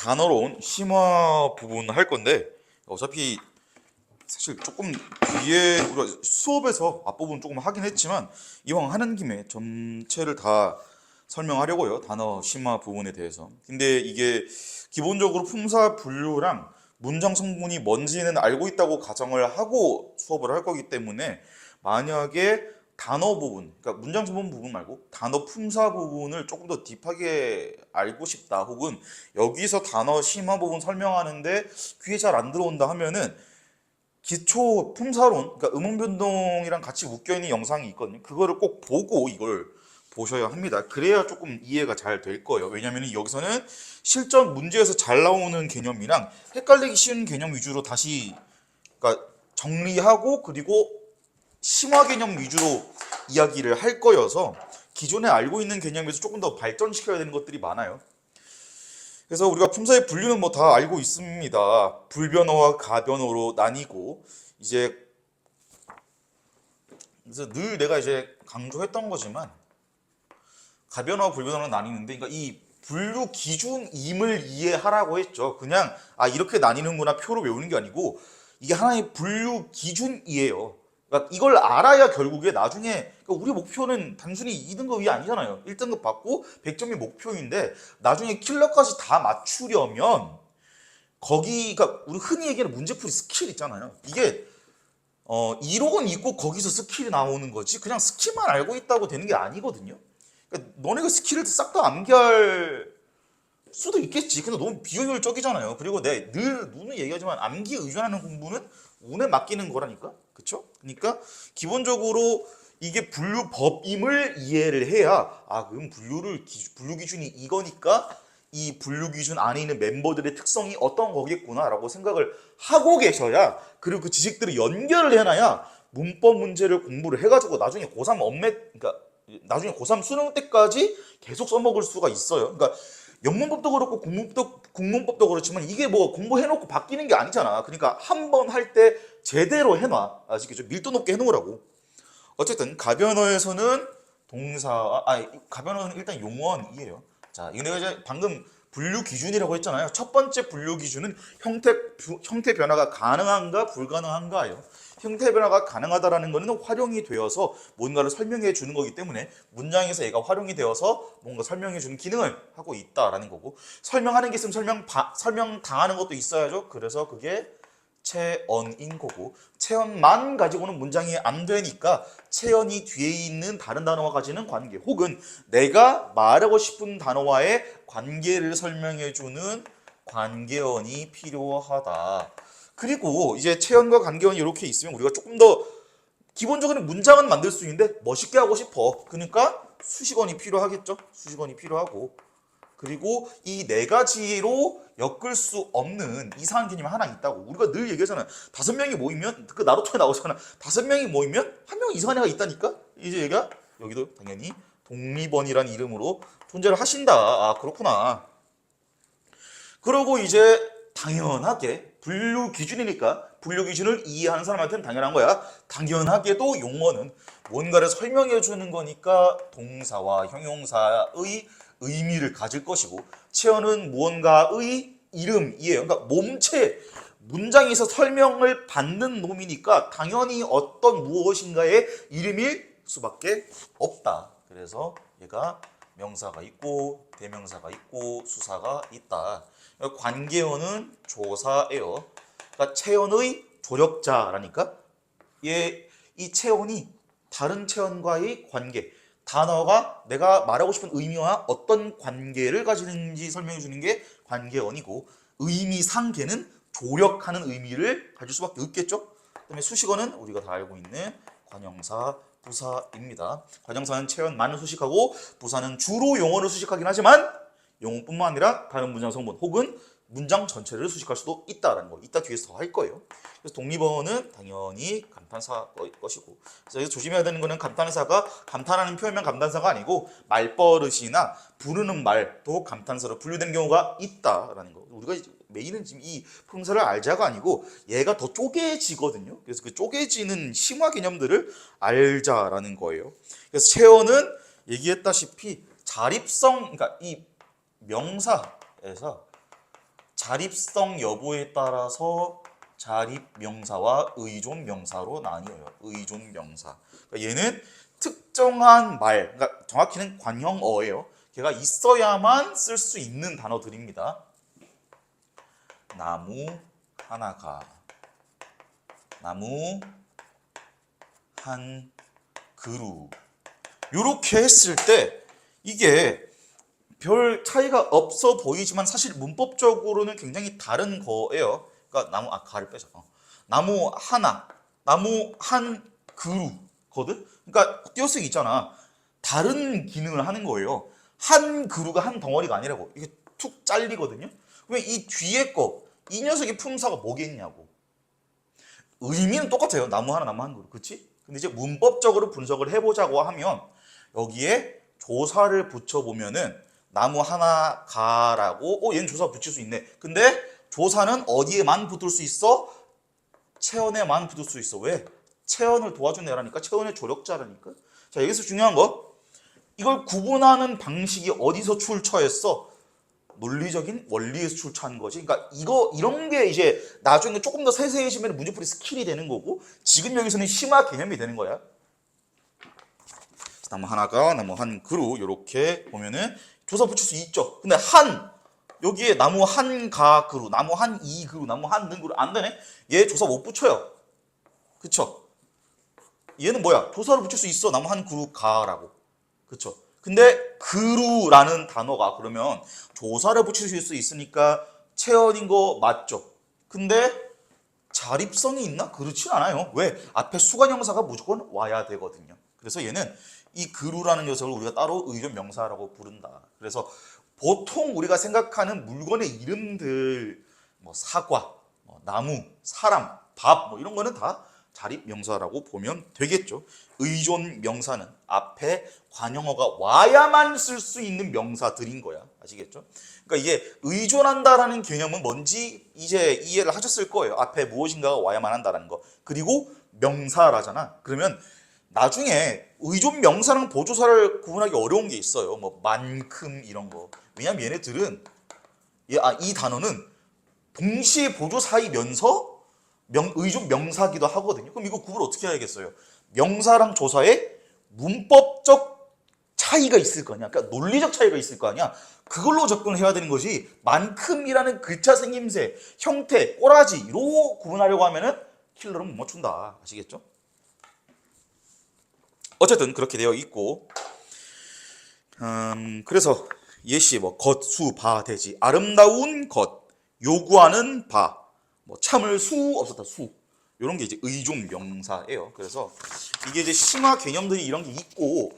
단어로운 심화 부분 할 건데 어차피 사실 조금 뒤에 우리가 수업에서 앞부분 조금 하긴 했지만 이왕 하는 김에 전체를 다 설명하려고요. 단어 심화 부분에 대해서. 근데 이게 기본적으로 품사 분류랑 문장 성분이 뭔지는 알고 있다고 가정을 하고 수업을 할 거기 때문에 만약에 단어 부분, 그러니까 문장 성분 부분 말고 단어 품사 부분을 조금 더 딥하게 알고 싶다 혹은 여기서 단어 심화 부분 설명하는데 귀에 잘 안 들어온다 하면은 기초 품사론, 그러니까 음운 변동이랑 같이 묶여 있는 영상이 있거든요. 그거를 꼭 보고 이걸 보셔야 합니다. 그래야 조금 이해가 잘 될 거예요. 왜냐하면 여기서는 실전 문제에서 잘 나오는 개념이랑 헷갈리기 쉬운 개념 위주로 다시 그러니까 정리하고 그리고 심화 개념 위주로 이야기를 할 거여서 기존에 알고 있는 개념에서 조금 더 발전시켜야 되는 것들이 많아요. 그래서 우리가 품사의 분류는 뭐 다 알고 있습니다. 불변어와 가변어로 나뉘고 이제 그래서 늘 내가 이제 강조했던 거지만 가변어와 불변어로 나뉘는데 그러니까 이 분류 기준임을 이해하라고 했죠. 그냥 아 이렇게 나뉘는구나 표로 외우는 게 아니고 이게 하나의 분류 기준이에요. 그러니까 이걸 알아야 결국에 나중에 그러니까 우리 목표는 단순히 2등급이 아니잖아요. 1등급 받고 100점이 목표인데 나중에 킬러까지 다 맞추려면 거기 그러니까 우리 흔히 얘기하는 문제풀이 스킬 있잖아요. 이게 이론은 있고 거기서 스킬이 나오는 거지 그냥 스킬만 알고 있다고 되는 게 아니거든요. 그러니까 너네가 스킬을 싹 다 암기할 수도 있겠지. 근데 너무 비효율적이잖아요. 그리고 내가 늘 누누이 얘기하지만 암기 의존하는 공부는 운에 맡기는 거라니까. 그쵸? 그러니까 기본적으로 이게 분류법임을 이해를 해야 아 그럼 분류 기준이 이거니까 이 분류 기준 안에 있는 멤버들의 특성이 어떤 거겠구나라고 생각을 하고 계셔야 그리고 그 지식들을 연결을 해놔야 문법 문제를 공부를 해가지고 나중에 고3 그러니까 나중에 고3 수능 때까지 계속 써먹을 수가 있어요. 그러니까 영문법도 그렇고 국문법도 그렇지만 이게 뭐 공부해놓고 바뀌는 게 아니잖아. 그러니까 한 번 할 때 제대로 해놔. 아시겠죠? 밀도 높게 해놓으라고. 어쨌든 가변어에서는 가변어는 일단 용언이에요. 자, 이거 내가 이제 방금 분류 기준이라고 했잖아요. 첫 번째 분류 기준은 형태 변화가 가능한가 불가능한가예요. 형태 변화가 가능하다라는 것은 활용이 되어서 뭔가를 설명해 주는 거기 때문에 문장에서 얘가 활용이 되어서 뭔가 설명해 주는 기능을 하고 있다라는 거고 설명하는 게 있으면 설명 당하는 것도 있어야죠. 그래서 그게 체언인 거고 체언만 가지고는 문장이 안 되니까 체언이 뒤에 있는 다른 단어와 가지는 관계 혹은 내가 말하고 싶은 단어와의 관계를 설명해주는 관계언이 필요하다. 그리고 이제 체언과 관계언이 이렇게 있으면 우리가 조금 더 기본적으로 문장은 만들 수 있는데 멋있게 하고 싶어. 그러니까 수식어이 필요하겠죠. 수식어이 필요하고 그리고 이 네 가지로 엮을 수 없는 이상한 개념이 하나 있다고. 우리가 늘 얘기하잖아. 5명이 모이면 그 나루토에 나오잖아. 5명이 모이면 한 명 이상한 애가 있다니까. 이제 얘가 여기도 당연히 독립원이라는 이름으로 존재를 하신다. 아 그렇구나. 그러고 이제 당연하게 분류 기준이니까 분류 기준을 이해하는 사람한테는 당연한 거야. 당연하게도 용어는 뭔가를 설명해 주는 거니까 동사와 형용사의 의미를 가질 것이고 체어는 무언가의 이름이에요. 그러니까 몸체 문장에서 설명을 받는 놈이니까 당연히 어떤 무엇인가의 이름일 수밖에 없다. 그래서 얘가 명사가 있고 대명사가 있고 수사가 있다. 관계어는 조사예요. 그러니까 체언의 조력자라니까 이 체언이 다른 체언과의 관계 단어가 내가 말하고 싶은 의미와 어떤 관계를 가지는지 설명해 주는 게 관계어이고 의미상계는 조력하는 의미를 가질 수밖에 없겠죠. 그다음에 수식어는 우리가 다 알고 있는 관형사 부사입니다. 관형사는 체언만을 수식하고 부사는 주로 용어를 수식하긴 하지만 용어뿐만 아니라 다른 문장 성분 혹은 문장 전체를 수식할 수도 있다라는 거. 이따 뒤에서 더 할 거예요. 그래서 독립어는 당연히 감탄사 것이고. 그래서 조심해야 되는 거는 감탄사가 감탄하는 표현만 감탄사가 아니고 말버릇이나 부르는 말도 감탄사로 분류되는 경우가 있다라는 거. 우리가 메인은 지금 이 품사를 알자가 아니고 얘가 더 쪼개지거든요. 그래서 그 쪼개지는 심화 개념들을 알자라는 거예요. 그래서 체어는 얘기했다시피 자립성, 그러니까 이 명사에서 자립성 여부에 따라서 자립명사와 의존명사로 나뉘어요. 의존명사. 그러니까 얘는 특정한 말, 그러니까 정확히는 관형어예요. 걔가 있어야만 쓸 수 있는 단어들입니다. 나무 하나가, 나무 한 그루. 이렇게 했을 때 이게 별 차이가 없어 보이지만 사실 문법적으로는 굉장히 다른 거예요. 그러니까 나무 가를 빼자. 나무 하나, 나무 한 그루거든. 그러니까 띄어쓰기 있잖아. 다른 기능을 하는 거예요. 한 그루가 한 덩어리가 아니라고. 이게 툭 잘리거든요. 왜 이 뒤에 거, 이 녀석의 품사가 뭐겠냐고. 의미는 똑같아요. 나무 하나, 나무 한 그루. 그렇지? 근데 이제 문법적으로 분석을 해보자고 하면 여기에 조사를 붙여보면은 나무 하나 가라고 얘는 조사 붙일 수 있네. 근데 조사는 어디에만 붙을 수 있어? 체언에만 붙을 수 있어. 왜? 체언을 도와준 애라니까. 체언의 조력자라니까. 자, 여기서 중요한 거, 이걸 구분하는 방식이 어디서 출처했어? 논리적인 원리에서 출처한 거지. 그러니까 이런 게 이제 나중에 조금 더 세세해지면 문제풀이 스킬이 되는 거고, 지금 여기서는 심화 개념이 되는 거야. 나무 하나가, 나무 한 그루, 이렇게 보면은 조사 붙일 수 있죠. 근데 여기에 나무 한 가 그루, 나무 한 이 그루, 나무 한 는 그루 안 되네. 얘 조사 못 붙여요. 그쵸? 얘는 뭐야? 조사를 붙일 수 있어. 나무 한 그루 가라고. 그쵸? 근데 그루라는 단어가 그러면 조사를 붙일 수 있으니까 체언인 거 맞죠? 근데 자립성이 있나? 그렇진 않아요. 왜? 앞에 수관형사가 무조건 와야 되거든요. 그래서 얘는 이 그루라는 녀석을 우리가 따로 의존명사라고 부른다. 그래서 보통 우리가 생각하는 물건의 이름들, 뭐 사과, 뭐 나무, 사람, 밥, 뭐 이런 거는 다 자립명사라고 보면 되겠죠. 의존명사는 앞에 관형어가 와야만 쓸 수 있는 명사들인 거야. 아시겠죠? 그러니까 이게 의존한다라는 개념은 뭔지 이제 이해를 하셨을 거예요. 앞에 무엇인가가 와야만 한다는 거. 그리고 명사라잖아. 그러면 나중에 의존명사랑 보조사를 구분하기 어려운 게 있어요. 뭐 만큼 이런 거. 왜냐면 얘네들은 이 단어는 동시에 보조사이면서 의존명사기도 하거든요. 그럼 이거 구분 어떻게 해야겠어요? 명사랑 조사에 문법적 차이가 있을 거 아니야. 그러니까 논리적 차이가 있을 거 아니야. 그걸로 접근을 해야 되는 거지. 만큼이라는 글자 생김새, 형태, 꼬라지로 구분하려고 하면은 킬러는 못 맞춘다. 아시겠죠? 어쨌든 그렇게 되어 있고, 그래서 예시 뭐 것, 수, 바, 대지, 아름다운 것, 요구하는 바, 뭐 참을 수 없었다 수, 이런 게 이제 의존명사예요. 그래서 이게 이제 심화 개념들이 이런 게 있고,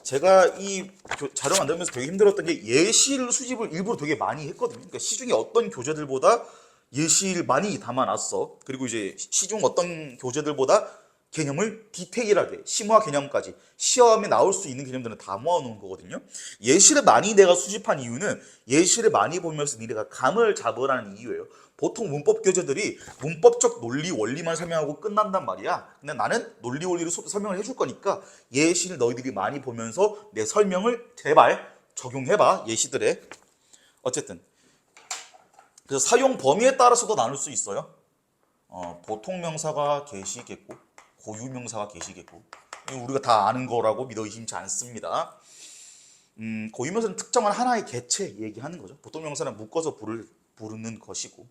제가 이 자료 만들면서 되게 힘들었던 게 예시를 수집을 일부러 되게 많이 했거든요. 그러니까 시중에 어떤 교재들보다 예시를 많이 담아놨어. 그리고 이제 시중 어떤 교재들보다 개념을 디테일하게 심화 개념까지 시험에 나올 수 있는 개념들은 다 모아놓은 거거든요. 예시를 많이 내가 수집한 이유는 예시를 많이 보면서 니네가 감을 잡으라는 이유예요. 보통 문법 교재들이 문법적 논리 원리만 설명하고 끝난단 말이야. 근데 나는 논리 원리를 설명을 해줄 거니까 예시를 너희들이 많이 보면서 내 설명을 제발 적용해봐. 예시들에. 어쨌든 그래서 사용 범위에 따라서도 나눌 수 있어요. 보통 명사가 계시겠고 고유 명사가 계시겠고, 우리가 다 아는 거라고 믿어 의심치 않습니다. 고유 명사는 특정한 하나의 개체 얘기하는 거죠. 보통 명사는 묶어서 부르는 것이고,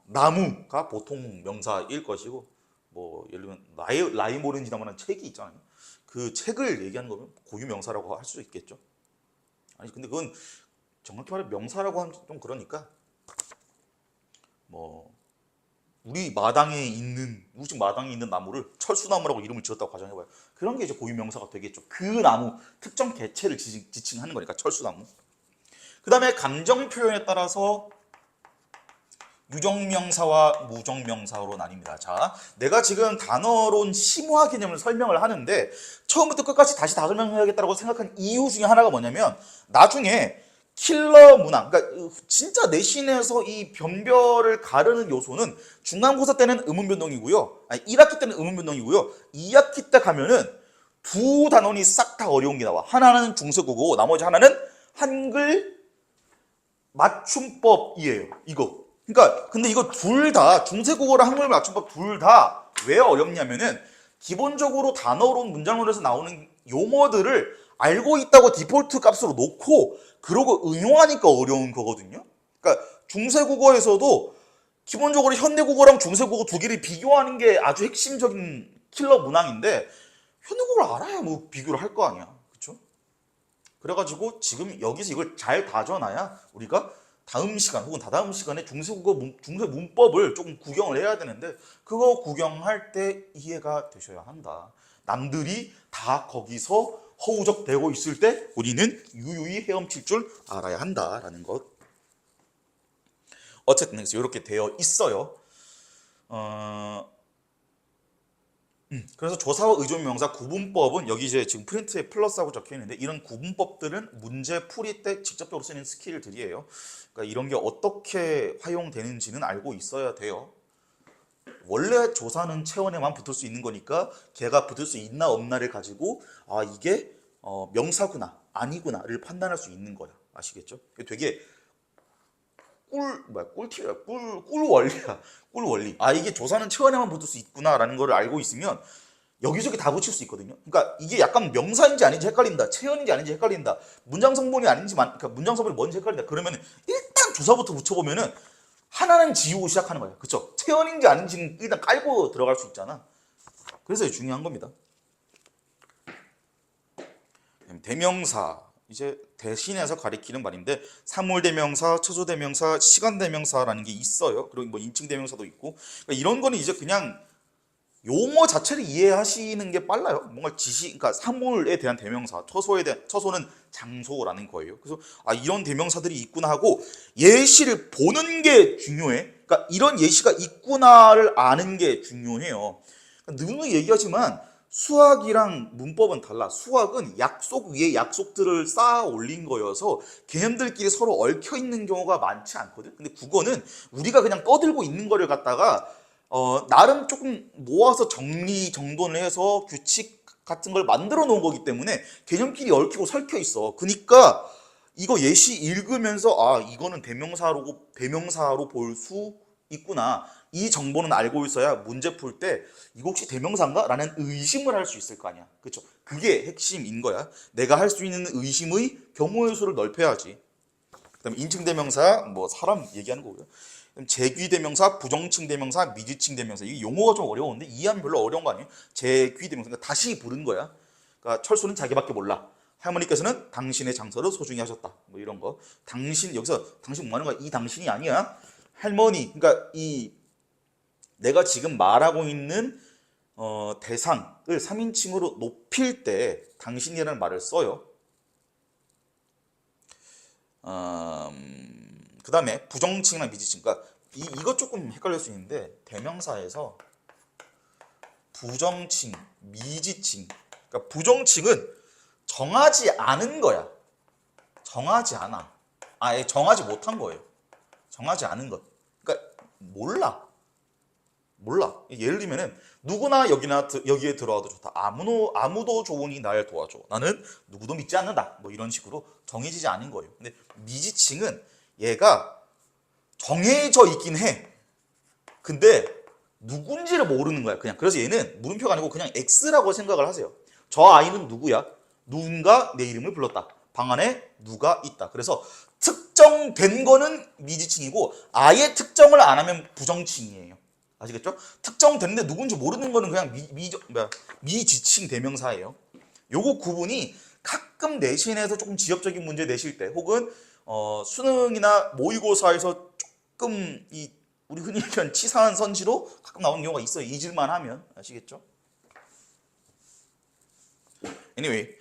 나무가 보통 명사일 것이고, 뭐 예를 들면 라이모렌지나무라는 책이 있잖아요. 그 책을 얘기하는 거면 고유 명사라고 할 수 있겠죠. 아니 근데 그건 정확히 말해 명사라고 하면 좀 그러니까, 뭐 우리 집 마당에 있는 나무를 철수나무라고 이름을 지었다고 가정해봐요. 그런 게 이제 고유명사가 되겠죠. 그 나무 특정 개체를 지칭하는 거니까 철수나무. 그 다음에 감정 표현에 따라서 유정명사와 무정명사로 나뉩니다. 자, 내가 지금 단어론 심화 개념을 설명을 하는데 처음부터 끝까지 다시 다 설명해야겠다고 생각한 이유 중에 하나가 뭐냐면, 나중에 킬러 문항, 그러니까 진짜 내신에서 이 변별을 가르는 요소는 중간고사 때는 의문변동이고요, 1학기 때는 의문변동이고요, 2학기 때 가면은 두 단원이 싹 다 어려운 게 나와. 하나는 중세국어고 나머지 하나는 한글 맞춤법이에요. 이거. 그러니까 근데 이거 둘 다 중세국어랑 한글 맞춤법 둘 다 왜 어렵냐면은 기본적으로 단어론 문장론에서 나오는 용어들을 알고 있다고 디폴트 값으로 놓고 그러고 응용하니까 어려운 거거든요. 그러니까 중세국어에서도 기본적으로 현대국어랑 중세국어 두 개를 비교하는 게 아주 핵심적인 킬러 문항인데 현대국어를 알아야 뭐 비교를 할 거 아니야. 그렇죠? 그래가지고 지금 여기서 이걸 잘 다져놔야 우리가 다음 시간 혹은 다다음 시간에 중세 문법을 조금 구경을 해야 되는데 그거 구경할 때 이해가 되셔야 한다. 남들이 다 거기서 허우적대고 있을 때 우리는 유유히 헤엄칠 줄 알아야 한다라는 것. 어쨌든 그래서 이렇게 되어 있어요. 그래서 조사와 의존명사 구분법은 여기 이제 지금 프린트에 플러스하고 적혀 있는데 이런 구분법들은 문제 풀이 때 직접적으로 쓰는 스킬들이에요. 그러니까 이런 게 어떻게 활용되는지는 알고 있어야 돼요. 원래 조사는 체원에만 붙을 수 있는 거니까 걔가 붙을 수 있나 없나를 가지고 아 이게 명사구나 아니구나를 판단할 수 있는 거야. 아시겠죠? 되게 꿀 원리야. 꿀 원리. 아 이게 조사는 체원에만 붙을 수 있구나라는 걸 알고 있으면 여기저기 다 붙일 수 있거든요. 그러니까 이게 약간 명사인지 아닌지 헷갈린다. 체언인지 아닌지 헷갈린다. 문장 성분이 아닌지 그러니까 문장 성분이 뭔지 헷갈린다. 그러면 일단 조사부터 붙여보면은 하나는 지우고 시작하는 거예요. 그렇죠? 체언인지 아닌지는 일단 깔고 들어갈 수 있잖아. 그래서 중요한 겁니다. 대명사 이제 대신해서 가리키는 말인데 사물대명사, 처소대명사, 시간대명사라는 게 있어요. 그리고 뭐 인칭대명사도 있고 그러니까 이런 거는 이제 그냥 용어 자체를 이해하시는 게 빨라요. 뭔가 그러니까 사물에 대한 대명사, 처소는 장소라는 거예요. 그래서 아 이런 대명사들이 있구나 하고 예시를 보는 게 중요해. 그러니까 이런 예시가 있구나를 아는 게 중요해요. 그러니까 늘 얘기하지만 수학이랑 문법은 달라. 수학은 약속 위에 약속들을 쌓아 올린 거여서 개념들끼리 서로 얽혀 있는 경우가 많지 않거든. 근데 국어는 우리가 그냥 떠들고 있는 거를 갖다가 나름 조금 모아서 정리 정돈을 해서 규칙 같은 걸 만들어 놓은 거기 때문에 개념끼리 얽히고 설켜 있어. 그러니까 이거 예시 읽으면서 아 이거는 대명사로 볼 수 있구나. 이 정보는 알고 있어야 문제 풀 때 이거 혹시 대명사인가? 라는 의심을 할 수 있을 거 아니야. 그렇죠? 그게 핵심인 거야. 내가 할 수 있는 의심의 경우의 수를 넓혀야지. 그다음에 인칭 대명사 뭐 사람 얘기하는 거고요. 제귀대명사, 부정칭 대명사, 미지칭 대명사. 이게 용어가 좀 어려운데 이해하면 별로 어려운 거 아니에요? 제귀대명사. 그러니까 다시 부른 거야. 그러니까 철수는 자기밖에 몰라. 할머니께서는 당신의 장서를 소중히 하셨다. 뭐 이런 거. 당신 여기서 당신 뭐 하는 거야? 이 당신이 아니야. 할머니. 그러니까 이 내가 지금 말하고 있는 대상을 3인칭으로 높일 때 당신이라는 말을 써요. 그 다음에 부정칭이나 미지칭. 그러니까 이거 조금 헷갈릴 수 있는데 대명사에서 부정칭, 미지칭. 그러니까 부정칭은 정하지 않은 거야. 정하지 않아. 아예 정하지 못한 거예요. 정하지 않은 것. 그러니까 몰라. 예를 들면은 누구나 여기에 들어와도 좋다. 아무도 좋으니 날 도와줘. 나는 누구도 믿지 않는다. 뭐 이런 식으로 정해지지 않은 거예요. 근데 미지칭은 얘가 정해져 있긴 해. 근데 누군지를 모르는 거야. 그냥 그래서 얘는 물음표가 아니고 그냥 X라고 생각을 하세요. 저 아이는 누구야? 누군가 내 이름을 불렀다. 방 안에 누가 있다. 그래서 특정된 거는 미지칭이고 아예 특정을 안 하면 부정칭이에요. 아시겠죠? 특정됐는데 누군지 모르는 거는 그냥 미지칭 대명사예요. 요거 구분이 가끔 내신에서 조금 지역적인 문제 내실 때 혹은 수능이나 모의고사에서 조금 우리 흔히 얘기하는 치사한 선지로 가끔 나오는 경우가 있어요. 잊을만 하면. 아시겠죠? anyway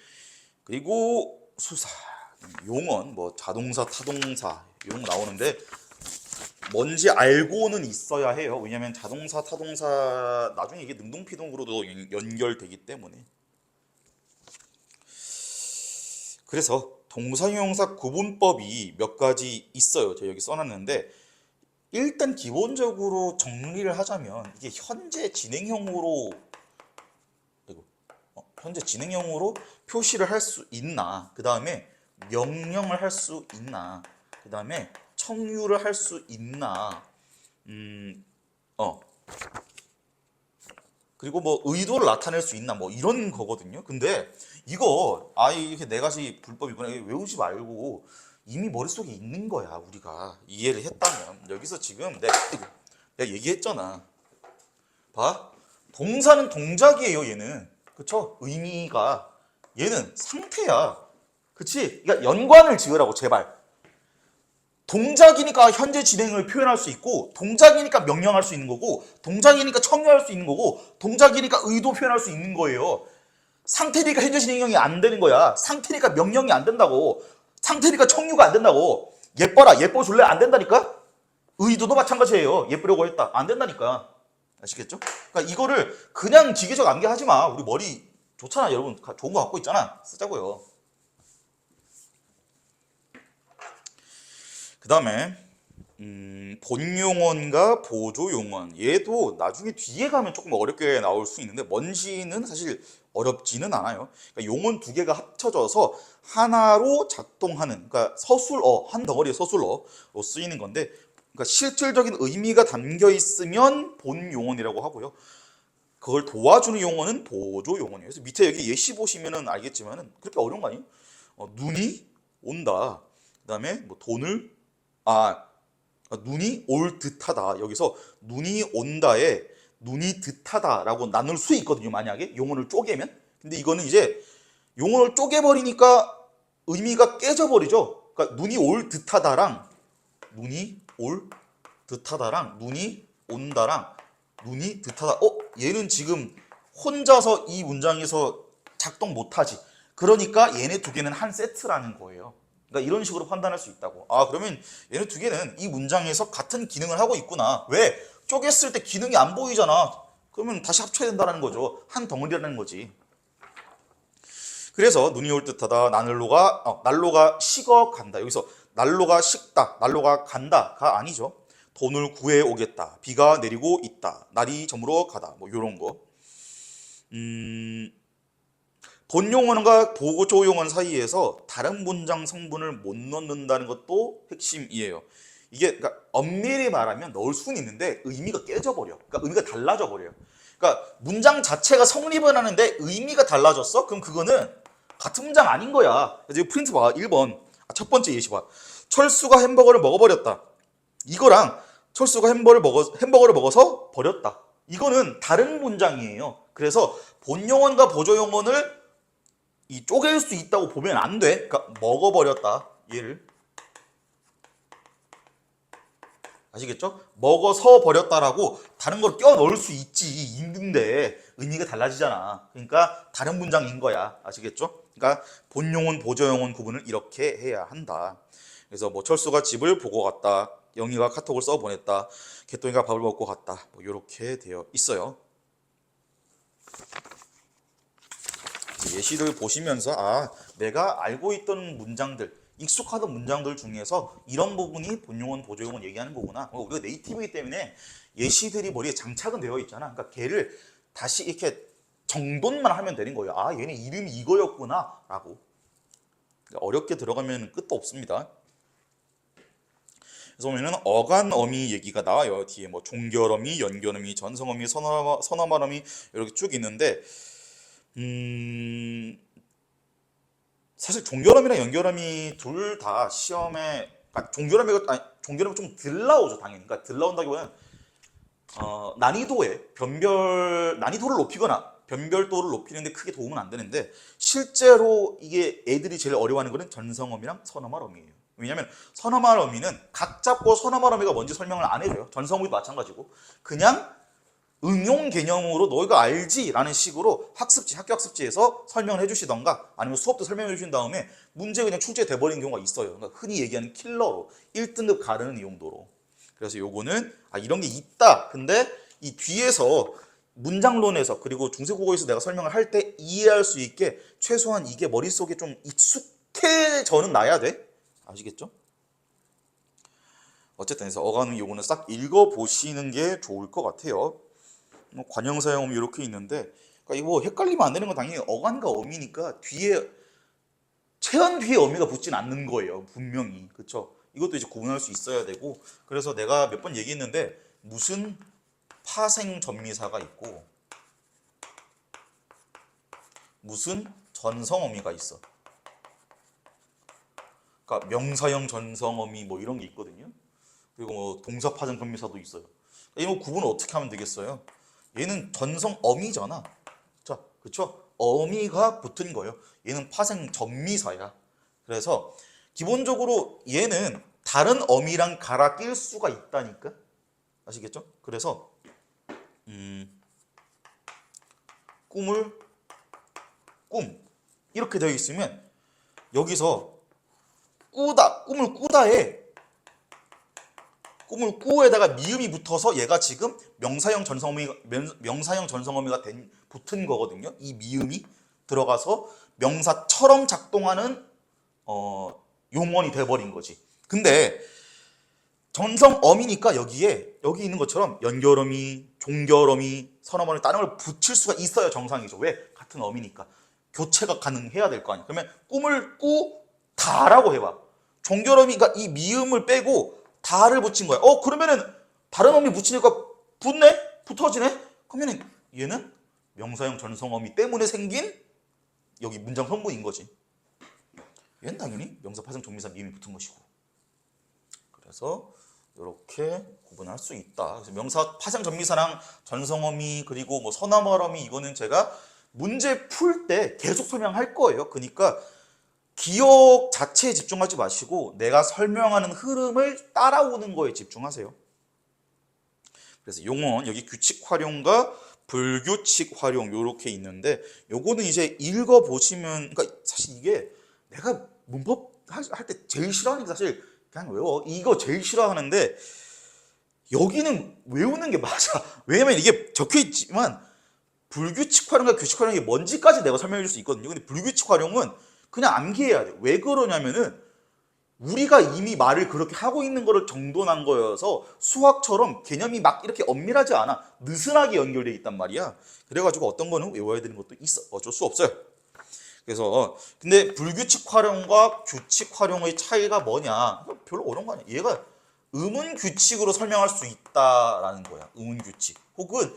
그리고 수사 용언 뭐 자동사 타동사 이런 거 나오는데 뭔지 알고는 있어야 해요. 왜냐하면 자동사 타동사 나중에 이게 능동피동으로도 연결되기 때문에. 그래서 동사형용사 구분법이 몇 가지 있어요. 제가 여기 써놨는데 일단 기본적으로 정리를 하자면 이게 현재 진행형으로 표시를 할 수 있나, 그 다음에 명령을 할 수 있나, 그 다음에 청유를 할 수 있나, 어 그리고 뭐 의도를 나타낼 수 있나 뭐 이런 거거든요. 근데 이거 이렇게 네 가지 불법이구나 이거 외우지 말고 이미 머릿속에 있는 거야. 우리가 이해를 했다면 여기서 지금 내가 얘기했잖아. 봐, 동사는 동작이에요. 얘는 그쵸? 의미가 얘는 상태야. 그치? 그러니까 연관을 지으라고 제발. 동작이니까 현재 진행을 표현할 수 있고, 동작이니까 명령할 수 있는 거고, 동작이니까 청유할 수 있는 거고, 동작이니까 의도 표현할 수 있는 거예요. 상태니까 현재 진행형이 안 되는 거야. 상태니까 명령이 안 된다고. 상태니까 청유가 안 된다고. 예뻐라, 예뻐줄래? 안 된다니까? 의도도 마찬가지예요. 예쁘려고 했다. 안 된다니까. 아시겠죠? 그러니까 이거를 그냥 기계적 암기하지 마. 우리 머리 좋잖아, 여러분. 좋은 거 갖고 있잖아. 쓰자고요. 그 다음에 본용언과 보조용언, 얘도 나중에 뒤에 가면 조금 어렵게 나올 수 있는데 뭔지는 사실 어렵지는 않아요. 그러니까 용언 두 개가 합쳐져서 하나로 작동하는, 그러니까 서술어, 한 덩어리의 서술어로 쓰이는 건데, 그러니까 실질적인 의미가 담겨 있으면 본용언이라고 하고요. 그걸 도와주는 용어는 보조용어예요. 그래서 밑에 여기 예시 보시면은 알겠지만은 그렇게 어려운 거 아니에요? 눈이 온다. 그다음에 뭐 돈을 눈이 올 듯하다. 여기서 눈이 온다에 눈이 듯하다라고 나눌 수 있거든요. 만약에 용어를 쪼개면. 근데 이거는 이제 용어를 쪼개버리니까 의미가 깨져버리죠. 그러니까 눈이 올 듯하다랑 눈이 올 듯하다랑 눈이 온다랑 눈이 듯하다. 얘는 지금 혼자서 이 문장에서 작동 못하지. 그러니까 얘네 두 개는 한 세트라는 거예요. 그러니까 이런 식으로 판단할 수 있다고. 그러면 얘네 두 개는 이 문장에서 같은 기능을 하고 있구나. 왜? 쪼갰을 때 기능이 안 보이잖아. 그러면 다시 합쳐야 된다는 거죠. 한 덩어리라는 거지. 그래서 눈이 올 듯하다. 난로가 식어간다. 여기서 난로가 식다, 난로가 간다가 아니죠. 돈을 구해 오겠다. 비가 내리고 있다. 날이 저물어 가다. 뭐 이런 거. 본용어과 보조용어 사이에서 다른 문장 성분을 못 넣는다는 것도 핵심이에요. 이게 그러니까 엄밀히 말하면 넣을 수는 있는데 의미가 깨져버려. 그러니까 의미가 달라져 버려요. 그러니까 문장 자체가 성립은 하는데 의미가 달라졌어? 그럼 그거는 같은 문장 아닌 거야. 그래서 프린트 봐. 1번. 첫 번째 예시 봐. 철수가 햄버거를 먹어버렸다. 이거랑 철수가 햄버거를 먹어서 버렸다. 이거는 다른 문장이에요. 그래서 본용어과 보조용어를 쪼갤 수 있다고 보면 안 돼. 그러니까 먹어버렸다. 얘를. 아시겠죠? 먹어서 버렸다라고 다른 걸 껴 넣을 수 있는데 의미가 달라지잖아. 그러니까 다른 문장인 거야. 아시겠죠? 그러니까 본용언, 보조용언 구분을 이렇게 해야 한다. 그래서 뭐 철수가 집을 보고 갔다. 영희가 카톡을 써 보냈다. 개똥이가 밥을 먹고 갔다. 뭐 이렇게 되어 있어요. 예시를 보시면서 내가 알고 있던 문장들, 익숙하던 문장들 중에서 이런 부분이 본용언, 보조용언 얘기하는 거구나. 우리가 네이티브이기 때문에 예시들이 머리에 장착은 되어 있잖아. 그러니까 걔를 다시 이렇게 정돈만 하면 되는 거예요. 얘네 이름이 이거였구나 라고. 그러니까 어렵게 들어가면 끝도 없습니다. 그래서 보면은 어간어미 얘기가 나와요. 뒤에 뭐 종결어미, 연결어미, 전성어미, 선어말어미 이렇게 쭉 있는데 사실 종결음이랑 연결음이 둘 다 시험에 종결음이 좀 덜 나오죠. 당연히. 그러니까 덜 나온다기보다는 난이도를 높이거나 변별도를 높이는데 크게 도움은 안 되는데 실제로 이게 애들이 제일 어려워하는 거는 전성어미랑 선어말어미예요. 왜냐면 선어말어미는 각 잡고 선어말어미가 뭔지 설명을 안 해줘요. 전성어미도 마찬가지고 그냥 응용 개념으로 너희가 알지? 라는 식으로 학교 학습지에서 설명을 해주시던가 아니면 수업 때 설명해 주신 다음에 문제 그냥 출제돼 버리는 경우가 있어요. 그러니까 흔히 얘기하는 킬러로 1등급 가르는 용도로. 그래서 요거는 이런 게 있다. 근데 이 뒤에서 문장론에서 그리고 중세국어에서 내가 설명을 할 때 이해할 수 있게 최소한 이게 머릿속에 좀 익숙해져는 놔야 돼. 아시겠죠? 어쨌든 해서 어간은 요거는 싹 읽어보시는 게 좋을 것 같아요. 관형사형 이렇게 있는데 그러니까 이거 헷갈리면 안 되는 건 당연히 어간과 어미니까 뒤에 최한 뒤에 어미가 붙진 않는 거예요. 분명히. 그렇죠? 이것도 이제 구분할 수 있어야 되고, 그래서 내가 몇 번 얘기했는데 무슨 파생 전미사가 있고 무슨 전성어미가 있어. 그러니까 명사형 전성어미 뭐 이런 게 있거든요. 그리고 뭐 동사 파생 전미사도 있어요. 이거 구분을 어떻게 하면 되겠어요? 얘는 전성어미잖아. 자, 그쵸? 어미가 붙은 거예요. 얘는 파생 전미사야. 그래서 기본적으로 얘는 다른 어미랑 갈아 낄 수가 있다니까. 아시겠죠? 그래서 꿈을 꿈 이렇게 되어 있으면 여기서 꾸다, 꿈을 꾸다에 꿈을 꾸에다가 미음이 붙어서 얘가 지금 명사형 전성어미가 붙은 거거든요. 이 미음이 들어가서 명사처럼 작동하는 용언이 돼버린 거지. 근데 전성어미니까 여기 있는 것처럼 연결어미, 종결어미, 선어머니 다른 걸 붙일 수가 있어요. 정상이죠. 왜? 같은 어미니까. 교체가 가능해야 될 거 아니야. 그러면 꿈을 꾸다라고 해봐. 종결어미가 이 미음을 빼고 다를 붙인 거야. 그러면은 다른 어미 붙이니까 붙어지네? 그러면은 얘는 명사형 전성어미 때문에 생긴 여기 문장 성분인 거지. 얘는 당연히 명사 파생 종미사 미음이 붙은 것이고. 그래서 이렇게 구분할 수 있다. 그래서 명사 파생 전미사랑 전성어미 그리고 뭐 선어머러미 이거는 제가 문제 풀 때 계속 설명할 거예요. 그러니까 기억 자체에 집중하지 마시고 내가 설명하는 흐름을 따라오는 거에 집중하세요. 그래서 용언 여기 규칙 활용과 불규칙 활용 이렇게 있는데 요거는 이제 읽어보시면 그러니까 사실 이게 내가 문법 할 때 제일 싫어하는 게 사실 그냥 외워. 이거 제일 싫어하는데 여기는 외우는 게 맞아. 왜냐면 이게 적혀 있지만 불규칙 활용과 규칙 활용이 뭔지까지 내가 설명해 줄 수 있거든요. 근데 불규칙 활용은 그냥 암기해야 돼. 왜 그러냐면은 우리가 이미 말을 그렇게 하고 있는 거를 정돈한 거여서 수학처럼 개념이 막 이렇게 엄밀하지 않아. 느슨하게 연결돼 있단 말이야. 그래가지고 어떤 거는 외워야 되는 것도 있어. 어쩔 수 없어요. 그래서 근데 불규칙 활용과 규칙 활용의 차이가 뭐냐? 별로 어려운 거 아니야. 얘가 의문 규칙으로 설명할 수 있다라는 거야. 의문 규칙. 혹은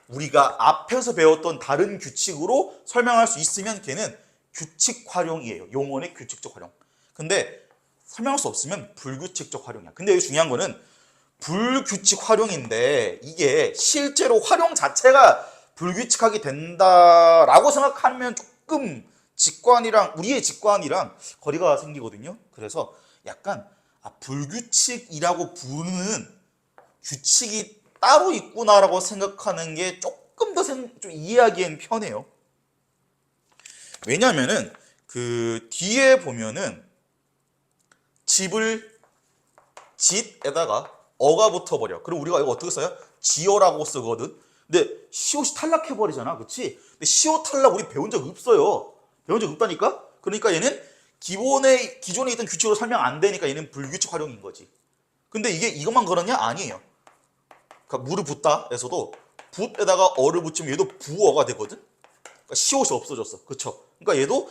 우리가 앞에서 배웠던 다른 규칙으로 설명할 수 있으면 걔는 규칙 활용이에요. 용언의 규칙적 활용. 근데 설명할 수 없으면 불규칙적 활용이야. 근데 여기 중요한 거는 불규칙 활용인데 이게 실제로 활용 자체가 불규칙하게 된다라고 생각하면 조금 우리의 직관이랑 거리가 생기거든요. 그래서 약간 불규칙이라고 부르는 규칙이 따로 있구나라고 생각하는 게 조금 더 좀 이해하기엔 편해요. 왜냐면은 그 뒤에 보면은 짓에다가 어가 붙어버려. 그럼 우리가 이거 어떻게 써요? 지어라고 쓰거든. 근데 시옷이 탈락해버리잖아. 그치? 근데 시옷 탈락 우리 배운 적 없어요. 배운 적 없다니까? 그러니까 얘는 기존에 있던 규칙으로 설명 안 되니까 얘는 불규칙 활용인 거지. 근데 이게 이것만 그러냐? 아니에요. 그러니까 물을 붓다에서도 붓에다가 어를 붙이면 얘도 부어가 되거든. 그러니까 시옷이 없어졌어. 그쵸? 그러니까 얘도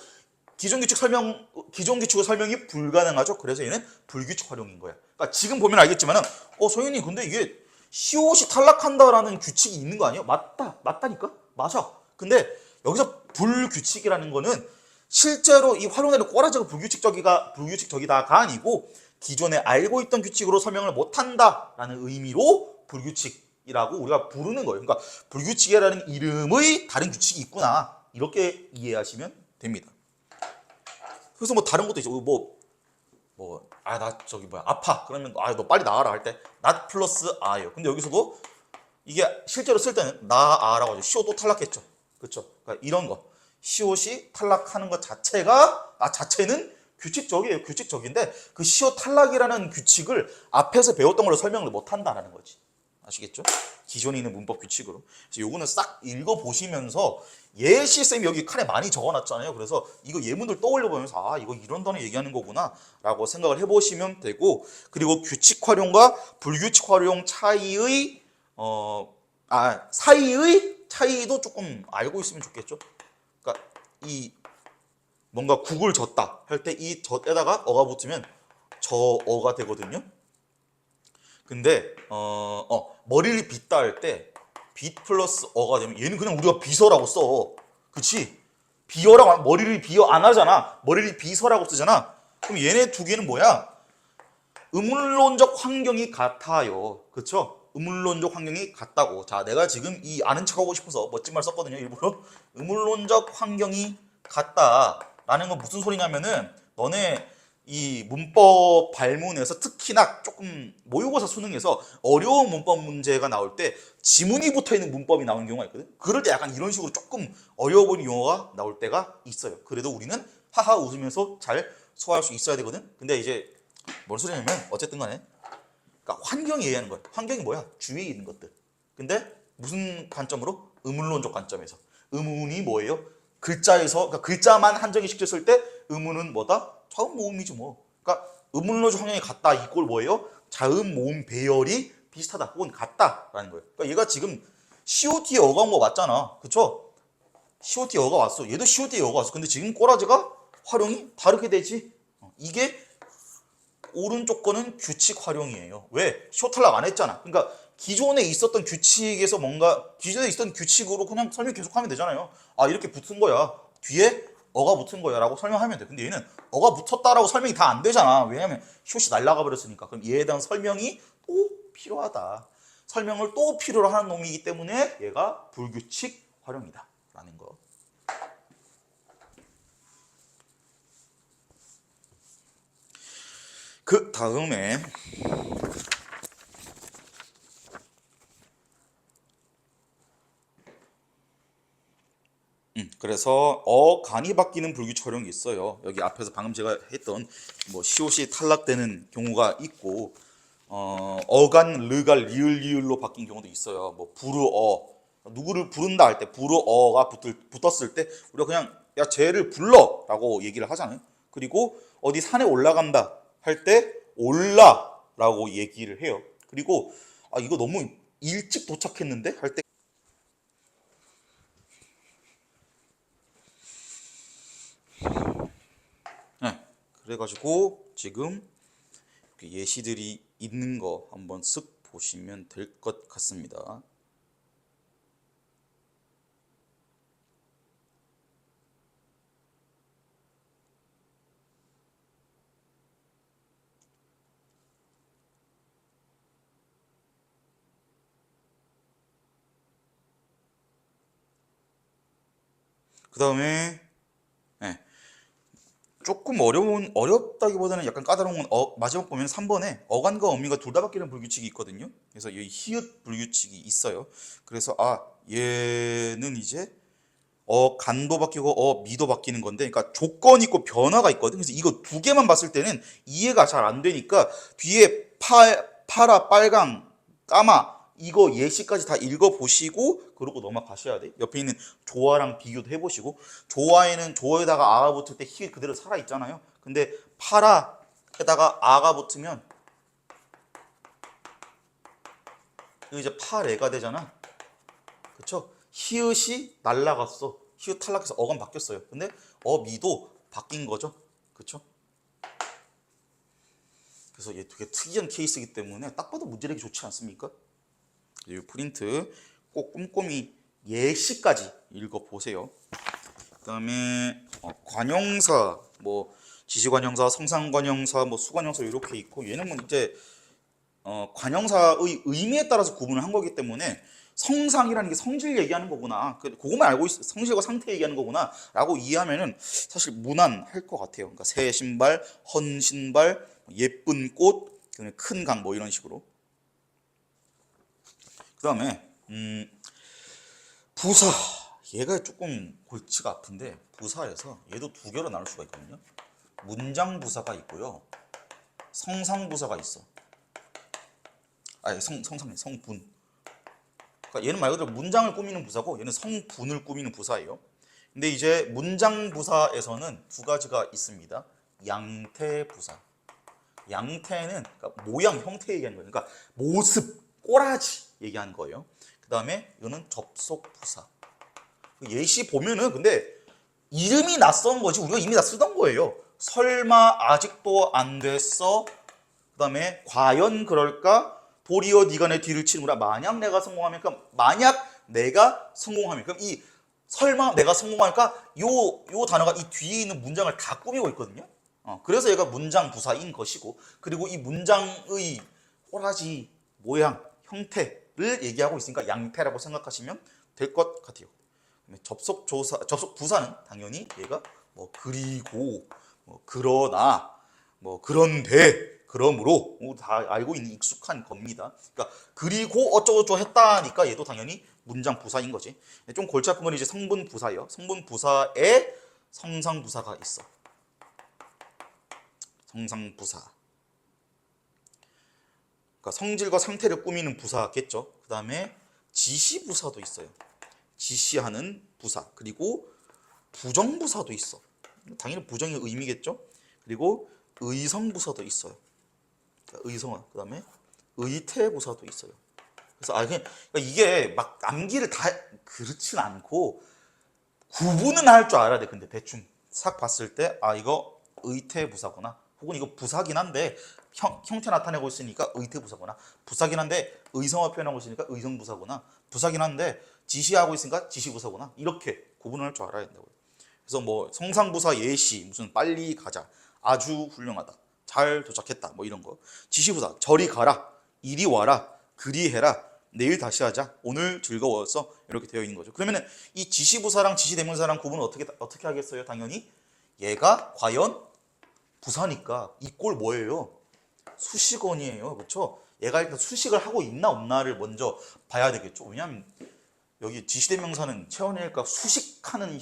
기존 규칙의 설명이 불가능하죠. 그래서 얘는 불규칙 활용인 거야. 그러니까 지금 보면 알겠지만은, 소연이 근데 이게 시옷이 탈락한다라는 규칙이 있는 거 아니에요? 맞다니까? 맞아. 근데 여기서 불규칙이라는 거는 실제로 이 활용되는 꼬라지가 불규칙적이다가 아니고 기존에 알고 있던 규칙으로 설명을 못한다라는 의미로 불규칙이라고 우리가 부르는 거예요. 그러니까 불규칙이라는 이름의 다른 규칙이 있구나. 이렇게 이해하시면 됩니다. 그래서 뭐 다른 것도 있죠. 아파. 그러면 너 빨리 나와라 할 때 not 플러스 아예요. 근데 여기서도 이게 실제로 쓸 때는 나아라고 하죠. 시옷도 탈락했죠. 그렇죠? 그러니까 이런 거 시옷이 탈락하는 것 자체는 규칙적이에요. 규칙적인데 그 시옷 탈락이라는 규칙을 앞에서 배웠던 걸로 설명을 못 한다라는 거지. 아시겠죠? 기존에 있는 문법 규칙으로. 그래서 요거는 싹 읽어보시면서 예시쌤이 여기 칸에 많이 적어놨잖아요. 그래서 이거 예문들 떠올려보면서 이거 이런 단어 얘기하는 거구나 라고 생각을 해보시면 되고, 그리고 규칙 활용과 불규칙 활용 사이의 차이도 조금 알고 있으면 좋겠죠. 그러니까 이 뭔가 국을 젓다 할 때 이 젓에다가 어가 붙으면 저 어가 되거든요. 근데 머리를 빗다 할 때 빗 플러스 어가 되면 얘는 그냥 우리가 비서라고 써. 그치? 비어라고 머리를 비어 안 하잖아. 머리를 비서라고 쓰잖아. 그럼 얘네 두 개는 뭐야? 의문론적 환경이 같아요. 그쵸? 의문론적 환경이 같다고. 자, 내가 지금 이 아는 척하고 싶어서 멋진 말 썼거든요. 일부러. 의문론적 환경이 같다라는 건 무슨 소리냐면은 너네 이 문법 발문에서 특히나 조금 모의고사 수능에서 어려운 문법 문제가 나올 때 지문이 붙어있는 문법이 나오는 경우가 있거든. 그럴 때 약간 이런 식으로 조금 어려워 보이는 용어가 나올 때가 있어요. 그래도 우리는 하하 웃으면서 잘 소화할 수 있어야 되거든. 근데 이제 뭔 소리냐면 어쨌든 간에 그러니까 환경이 얘기하는 거야. 환경이 뭐야? 주위에 있는 것들. 근데 무슨 관점으로? 의문론적 관점에서. 의문이 뭐예요? 글자에서 그러니까 글자만 한정이 시켰을 때 의문은 뭐다? 자음 모음이지 뭐. 그러니까 의문론적 환경이 같다 이꼴 뭐예요? 자음 모음 배열이 비슷하다 혹은 같다라는 거예요. 그러니까 얘가 지금 COT에 어가 온 거 맞잖아. 그쵸? COT에 어가 왔어. 얘도 COT에 어가 왔어. 근데 지금 꼬라지가 활용이 다르게 되지. 이게 오른쪽 거는 규칙 활용이에요. 왜? 쇼탈락 안 했잖아. 그러니까 기존에 있었던 규칙에서 뭔가 기존에 있었던 규칙으로 그냥 설명 계속하면 되잖아요. 아 이렇게 붙은 거야. 뒤에 어가 붙은 거야 라고 설명하면 돼. 근데 얘는 어가 붙었다라고 설명이 다 안 되잖아. 왜냐면 숏이 날라가 버렸으니까. 그럼 얘에 대한 설명이 또 필요하다. 설명을 또 필요로 하는 놈이기 때문에 얘가 불규칙 활용이다 라는 거. 그 다음에 그래서 어간이 바뀌는 불규칙 활용이 있어요. 여기 앞에서 방금 제가 했던 뭐 시옷이 탈락되는 경우가 있고 어간 르가 리을 리을로 바뀐 경우도 있어요. 뭐 부르어 누구를 부른다 할 때 부르어가 붙었을 때 우리가 그냥 야 쟤를 불러라고 얘기를 하잖아요. 그리고 어디 산에 올라간다 할 때 올라라고 얘기를 해요. 그리고 아 이거 너무 일찍 도착했는데 할 때 네, 그래가지고 지금 예시들이 있는 거 한번 쓱 보시면 될 것 같습니다. 그 다음에 네, 조금 어렵다기보다는 약간 까다로운 건 마지막 보면 3번에 어간과 어미가 둘 다 바뀌는 불규칙이 있거든요. 그래서 이 히읗 불규칙이 있어요. 그래서 아 얘는 이제 간도 바뀌고 미도 바뀌는 건데 그러니까 조건이 있고 변화가 있거든. 그래서 이거 두 개만 봤을 때는 이해가 잘 안 되니까 뒤에 파라 빨강 까마 이거 예시까지 다 읽어보시고 그러고 넘어가셔야 돼. 옆에 있는 조화랑 비교도 해보시고 조화에는 조에다가 아가 붙을 때 히 그대로 살아있잖아요. 근데 파라에다가 아가 붙으면 이거 이제 파레가 되잖아. 그쵸? 히읗이 날라갔어. 히읗 탈락해서 어감 바뀌었어요. 근데 어미도 바뀐 거죠. 그쵸? 그래서 얘 되게 특이한 케이스이기 때문에 딱 봐도 문제내기 좋지 않습니까? 이 프린트 꼭 꼼꼼히 예시까지 읽어보세요. 그 다음에 관형사, 뭐 지시관형사, 성상관형사, 뭐 수관형사 이렇게 있고 얘는 뭐 이제 관형사의 의미에 따라서 구분을 한 거기 때문에 성상이라는 게 성질 얘기하는 거구나. 그거만 알고 있어. 성질과 상태 얘기하는 거구나. 라고 이해하면은 사실 무난할 것 같아요. 그러니까 새 신발, 헌 신발, 예쁜 꽃, 큰 강 뭐 이런 식으로. 그 다음에 부사. 얘가 조금 골치가 아픈데 부사에서 얘도 두 개로 나눌 수가 있거든요. 문장 부사가 있고요. 성상 부사가 있어. 아니 성분. 그러니까 얘는 말 그대로 문장을 꾸미는 부사고 얘는 성분을 꾸미는 부사예요. 근데 이제 문장 부사에서는 두 가지가 있습니다. 양태 부사. 양태는 그러니까 모양, 형태 얘기하는 거예요. 그러니까 모습, 꼬라지 얘기하는 거예요. 그 다음에 이거는 접속 부사. 예시 보면은 근데 이름이 낯선 거지 우리가 이미 다 쓰던 거예요. 설마 아직도 안 됐어? 그 다음에 과연 그럴까? 도리어 네가 내 뒤를 치는구나. 만약 내가 성공하면, 그럼 만약 내가 성공하면, 그럼 이 설마 내가 성공할까? 요 단어가 이 뒤에 있는 문장을 다 꾸미고 있거든요. 그래서 얘가 문장 부사인 것이고, 그리고 이 문장의 꼬라지 모양, 형태를 얘기하고 있으니까 양태라고 생각하시면 될 것 같아요. 접속 부사는 당연히 얘가 뭐 그리고, 뭐 그러나, 뭐 그런데, 그러므로 다 알고 있는 익숙한 겁니다. 그러니까 그리고 어쩌고저쩌고 했다니까 얘도 당연히 문장 부사인 거지. 좀 골치 아픈 건 이제 성분 부사예요. 성분 부사에 성상 부사가 있어. 성상 부사. 그러니까 성질과 상태를 꾸미는 부사겠죠. 그 다음에 지시 부사도 있어요. 지시하는 부사. 그리고 부정 부사도 있어. 당연히 부정의 의미겠죠. 그리고 의성 부사도 있어요. 의성어. 그 다음에 의태 부사도 있어요. 그래서 그러니까 이게 막 암기를 다 그렇진 않고 구분은 할 줄 알아야 돼. 근데 대충 싹 봤을 때 이거 의태 부사구나. 혹은 이거 부사긴 한데 형태 나타내고 있으니까 의태 부사구나. 부사긴 한데 의성어 표현하고 있으니까 의성 부사구나. 부사긴 한데 지시하고 있으니까 지시 부사구나. 이렇게 구분을 할 줄 알아야 된다고요. 그래서 뭐 성상부사 예시, 무슨 빨리 가자, 아주 훌륭하다, 잘 도착했다, 뭐 이런 거. 지시부사 저리 가라, 이리 와라, 그리 해라, 내일 다시 하자, 오늘 즐거웠어, 이렇게 되어 있는 거죠. 그러면은 이 지시부사랑 지시대명사랑 구분을 어떻게 하겠어요? 당연히 얘가 과연 부사니까 이 꼴 뭐예요? 수식어니에요, 그렇죠? 얘가 일단 수식을 하고 있나 없나를 먼저 봐야 되겠죠. 왜냐하면 여기 지시대명사는 채워낼까 수식하는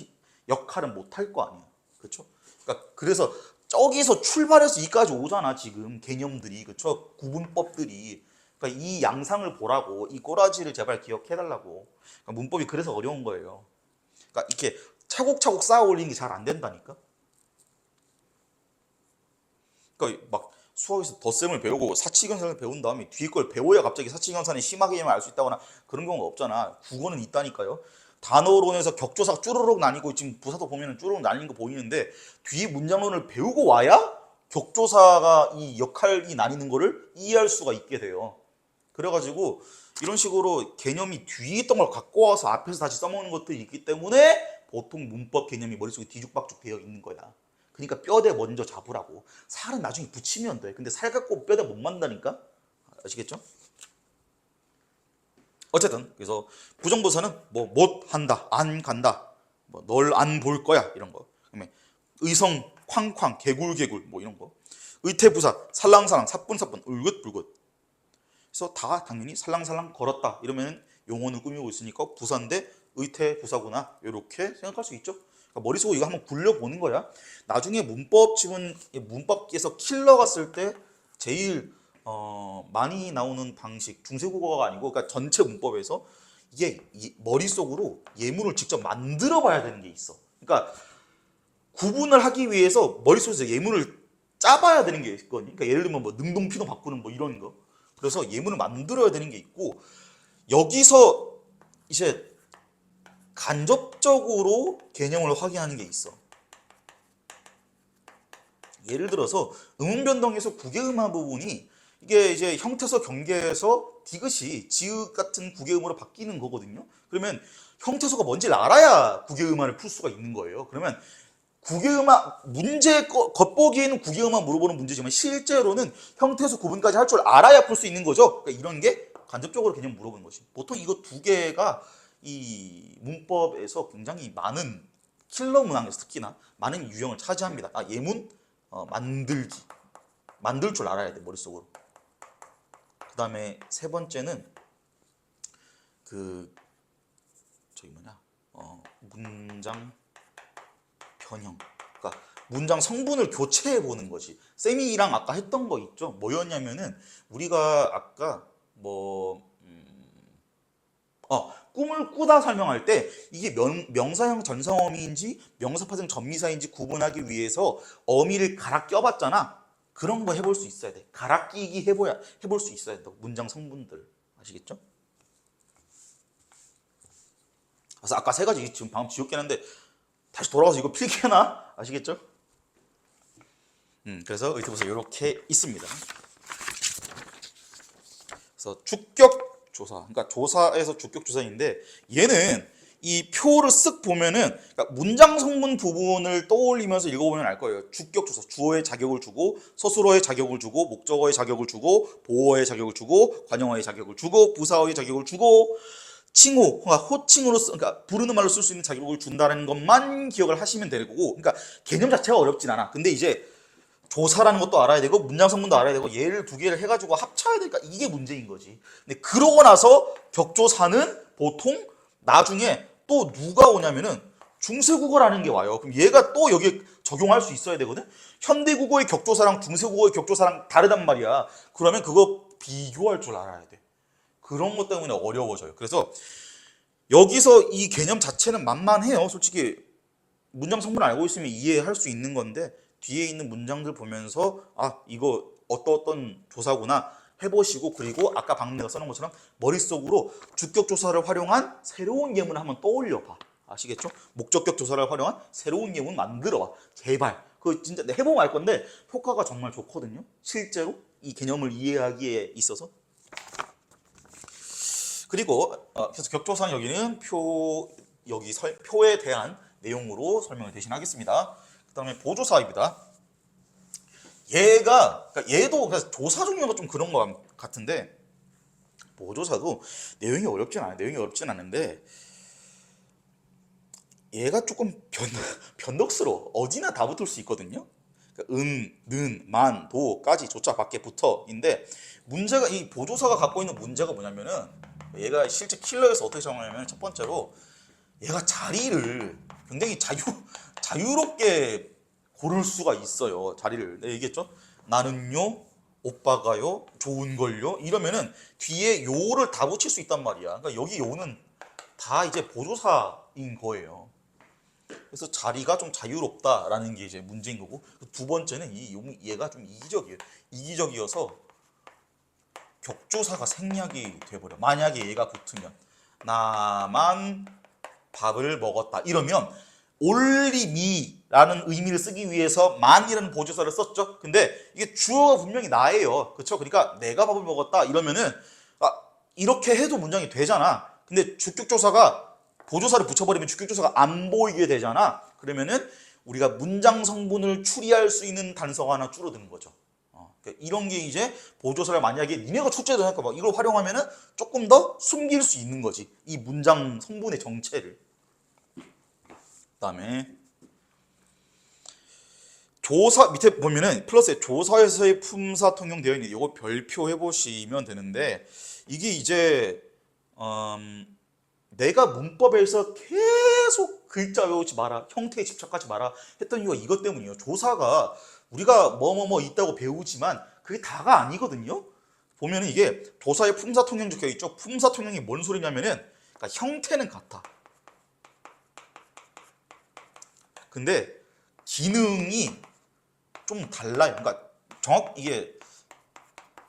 역할은 못 할 거 아니야, 그렇죠? 그러니까 그래서 저기서 출발해서 이까지 오잖아 지금 개념들이, 그렇죠? 구분법들이. 그러니까 이 양상을 보라고, 이 꼬라지를 제발 기억해달라고. 그러니까 문법이 그래서 어려운 거예요. 그러니까 이렇게 차곡차곡 쌓아 올리는 게 잘 안 된다니까. 그러니까 막 수학에서 덧셈을 배우고 사칙연산을 배운 다음에 뒤에 걸 배워야 갑자기 사칙연산이 심하게 알 수 있다거나 그런 경우가 없잖아. 국어는 있다니까요. 단어론에서 격조사가 쭈르륵 나뉘고 지금 부사도 보면 쭈르륵 나뉘는 거 보이는데 뒤에 문장론을 배우고 와야 격조사가 이 역할이 나뉘는 거를 이해할 수가 있게 돼요. 그래가지고 이런 식으로 개념이 뒤에 있던 걸 갖고 와서 앞에서 다시 써먹는 것들이 있기 때문에 보통 문법 개념이 머릿속에 뒤죽박죽 되어 있는 거야. 그러니까 뼈대 먼저 잡으라고. 살은 나중에 붙이면 돼. 근데 살 갖고 뼈대 못 만다니까? 아시겠죠? 어쨌든 그래서 부정부사는 뭐 못 한다, 안 간다, 뭐 널 안 볼 거야 이런 거. 그다음에 의성, 쾅쾅, 개굴개굴 뭐 이런 거. 의태부사, 살랑살랑, 사뿐사뿐, 울긋불긋. 그래서 다 당연히 살랑살랑 걸었다 이러면 용어는 꾸미고 있으니까 부사인데 의태부사구나 이렇게 생각할 수 있죠. 그러니까 머릿속으로 이거 한번 굴려보는 거야. 나중에 문법 지문 문법에서 킬러가 쓸 때 제일 많이 나오는 방식, 중세국어가 아니고 그러니까 전체 문법에서 이게 머릿속으로 예문을 직접 만들어 봐야 되는 게 있어. 그러니까 구분을 하기 위해서 머릿속에서 예문을 짜봐야 되는 게 있거든요. 그러니까 예를 들면 뭐 능동피도 바꾸는 뭐 이런 거. 그래서 예문을 만들어야 되는 게 있고 여기서 이제 간접적으로 개념을 확인하는 게 있어. 예를 들어서 음운변동에서 국외음화 부분이 이게 이제 형태서 경계에서 디귿이 지읒 같은 국외음으로 바뀌는 거거든요. 그러면 형태소가 뭔지를 알아야 국외음화를 풀 수가 있는 거예요. 그러면 국외음화 문제 겉보기에는 국외음화 물어보는 문제지만 실제로는 형태소 구분까지 할 줄 알아야 풀 수 있는 거죠. 그러니까 이런 게 간접적으로 개념 물어보는 거지. 보통 이거 두 개가 이 문법에서 굉장히 많은 킬러 문항에서 특히나 많은 유형을 차지합니다. 예문 만들기. 만들 줄 알아야 돼 머릿속으로. 그 다음에 세 번째는 문장 변형. 그러니까 문장 성분을 교체해 보는 거지. 쌤이랑 아까 했던 거 있죠. 뭐였냐면은 우리가 아까 꿈을 꾸다 설명할 때 이게 명사형 전성어미인지 명사파생 전미사인지 구분하기 위해서 어미를 갈아 껴봤잖아. 그런 거 해볼 수 있어야 돼. 갈아 끼기 해볼 수 있어야 돼. 문장 성분들. 아시겠죠? 그래서 아까 세 가지 지금 방금 지웠긴 한데 다시 돌아가서 이거 필기해놔. 아시겠죠? 그래서 의태보사 이렇게 있습니다. 그래서 주격 조사, 그러니까 조사에서 주격 조사인데 얘는 이 표를 쓱 보면은 그러니까 문장 성문 부분을 떠올리면서 읽어보면 알 거예요. 주격 조사, 주어의 자격을 주고 서술어의 자격을 주고 목적어의 자격을 주고 보어의 자격을 주고 관용어의 자격을 주고 부사어의 자격을 주고 칭호, 그러니까 호칭으로 그러니까 부르는 말로 쓸 수 있는 자격을 준다는 것만 기억을 하시면 되는 거고, 그러니까 개념 자체가 어렵진 않아. 근데 이제 조사라는 것도 알아야 되고 문장 성분도 알아야 되고 얘를 두 개를 해가지고 합쳐야 되니까 이게 문제인 거지. 근데 그러고 나서 격조사는 보통 나중에 또 누가 오냐면은 중세국어라는 게 와요. 그럼 얘가 또 여기에 적용할 수 있어야 되거든. 현대국어의 격조사랑 중세국어의 격조사랑 다르단 말이야. 그러면 그거 비교할 줄 알아야 돼. 그런 것 때문에 어려워져요. 그래서 여기서 이 개념 자체는 만만해요. 솔직히 문장 성분 알고 있으면 이해할 수 있는 건데 뒤에 있는 문장들 보면서 아 이거 어떤 조사구나 해보시고, 그리고 아까 방금 내가 써놓은 것처럼 머릿속으로 주격 조사를 활용한 새로운 예문을 한번 떠올려봐. 아시겠죠? 목적격 조사를 활용한 새로운 예문 만들어봐. 제발. 그거 진짜 해보면 알 건데 효과가 정말 좋거든요. 실제로 이 개념을 이해하기에 있어서. 그리고 그래서 격조사는 여기는 표에 대한 내용으로 설명을 대신하겠습니다. 그 다음에 보조사입니다. 그러니까 얘도 그래서 조사 종류가 좀 그런 것 같은데 보조사도 내용이 어렵진 않은데 얘가 조금 변덕스러워. 어디나 다 붙을 수 있거든요. 그러니까 는, 만, 도까지 조자 밖에 붙어인데 문제가 이 보조사가 갖고 있는 문제가 뭐냐면은 얘가 실제 킬러에서 어떻게 정하냐면 첫 번째로 얘가 자리를 굉장히 자유롭게 고를 수가 있어요. 자리를. 내가 얘기했죠? 나는요, 오빠가요, 좋은걸요? 이러면은 뒤에 요를 다 붙일 수 있단 말이야. 그러니까 여기 요는 다 이제 보조사인 거예요. 그래서 자리가 좀 자유롭다라는 게 이제 문제인 거고, 두 번째는 얘가 좀 이기적이에요. 이기적이어서 격조사가 생략이 돼버려. 만약에 얘가 붙으면 나만 밥을 먹었다 이러면 only me라는 의미를 쓰기 위해서 man이라는 보조사를 썼죠. 근데 이게 주어가 분명히 나예요. 그렇죠? 그러니까 내가 밥을 먹었다 이러면은 이렇게 해도 문장이 되잖아. 근데 주격조사가 보조사를 붙여버리면 주격조사가 안 보이게 되잖아. 그러면은 우리가 문장 성분을 추리할 수 있는 단서가 하나 줄어드는 거죠. 그러니까 이런 게 이제 보조사를 만약에 니네가 출제도 할까 봐 이걸 활용하면은 조금 더 숨길 수 있는 거지. 이 문장 성분의 정체를. 그다음에 조사 밑에 보면은 플러스에 조사에서의 품사 통용 되어 있는 이거 별표 해보시면 되는데 이게 이제 내가 문법에서 계속 글자 외우지 마라, 형태에 집착하지 마라 했던 이유가 이것 때문이에요. 조사가 우리가 뭐뭐뭐 있다고 배우지만 그게 다가 아니거든요. 보면은 이게 조사의 품사 통용 적혀 있죠. 품사 통용이 뭔 소리냐면은 그러니까 형태는 같아. 근데 기능이 좀 달라요. 그러니까 이게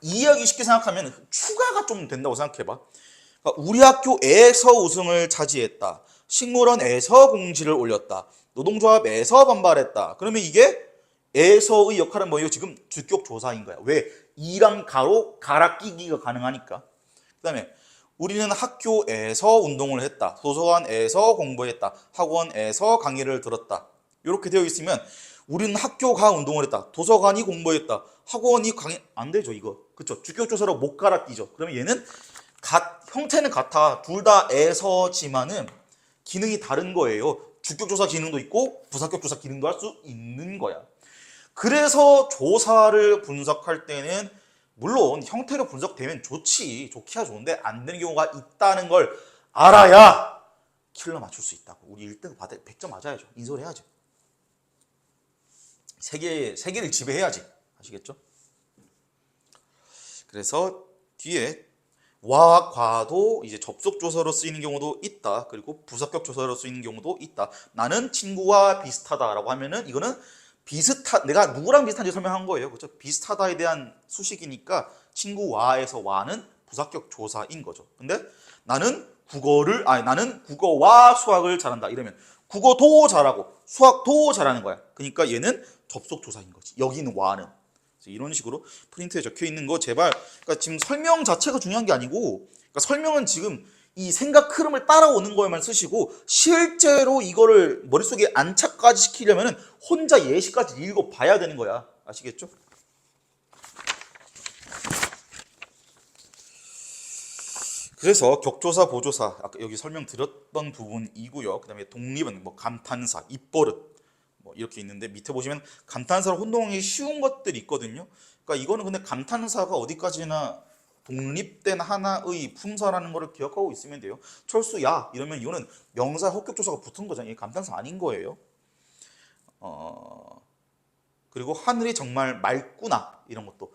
이해하기 쉽게 생각하면 추가가 좀 된다고 생각해봐. 그러니까 우리 학교에서 우승을 차지했다. 식물원에서 공지를 올렸다. 노동조합에서 반발했다. 그러면 이게 에서의 역할은 뭐예요? 지금 주격 조사인 거야. 왜? 이랑 가로 갈아 끼기가 가능하니까. 그 다음에 우리는 학교에서 운동을 했다. 도서관에서 공부했다. 학원에서 강의를 들었다. 이렇게 되어 있으면 우리는 학교가 운동을 했다. 도서관이 공부했다. 학원이 강의 안 되죠 이거. 그렇죠? 주격 조사로 못 갈아 끼죠. 그러면 얘는 형태는 같아. 둘 다 에서지만은 기능이 다른 거예요. 주격 조사 기능도 있고 부사격 조사 기능도 할 수 있는 거야. 그래서 조사를 분석할 때는 물론 형태로 분석되면 좋기야 좋은데 안 되는 경우가 있다는 걸 알아야 킬러 맞출 수 있다고. 우리 1등 100점 맞아야죠. 인솔해야죠. 세계를 지배해야지. 아시겠죠? 그래서 뒤에 와, 과도 이제 접속 조사로 쓰이는 경우도 있다. 그리고 부사격 조사로 쓰이는 경우도 있다. 나는 친구와 비슷하다라고 하면은 이거는 내가 누구랑 비슷한지 설명한 거예요. 그렇죠? 비슷하다에 대한 수식이니까 친구와에서 와는 부사격 조사인 거죠. 근데 나는 국어와 수학을 잘한다. 이러면 국어도 잘하고 수학도 잘하는 거야. 그러니까 얘는 접속 조사인 거지. 여기는 와는. 이런 식으로 프린트에 적혀 있는 거 제발. 그러니까 지금 설명 자체가 중요한 게 아니고, 그러니까 설명은 지금 이 생각 흐름을 따라오는 거에만 쓰시고, 실제로 이거를 머릿속에 안착까지 시키려면 혼자 예시까지 읽어봐야 되는 거야. 아시겠죠? 그래서 격조사, 보조사, 아까 여기 설명드렸던 부분이고요. 그 다음에 독립은 뭐 감탄사, 입버릇 뭐 이렇게 있는데, 밑에 보시면 감탄사로 혼동하기 쉬운 것들이 있거든요. 그러니까 이거는 근데 감탄사가 어디까지나 독립된 하나의 품사라는 거를 기억하고 있으면 돼요. 철수 야 이러면 이거는 명사 합격조사가 붙은 거잖아요. 이게 감탄사 아닌 거예요. 그리고 하늘이 정말 맑구나 이런 것도,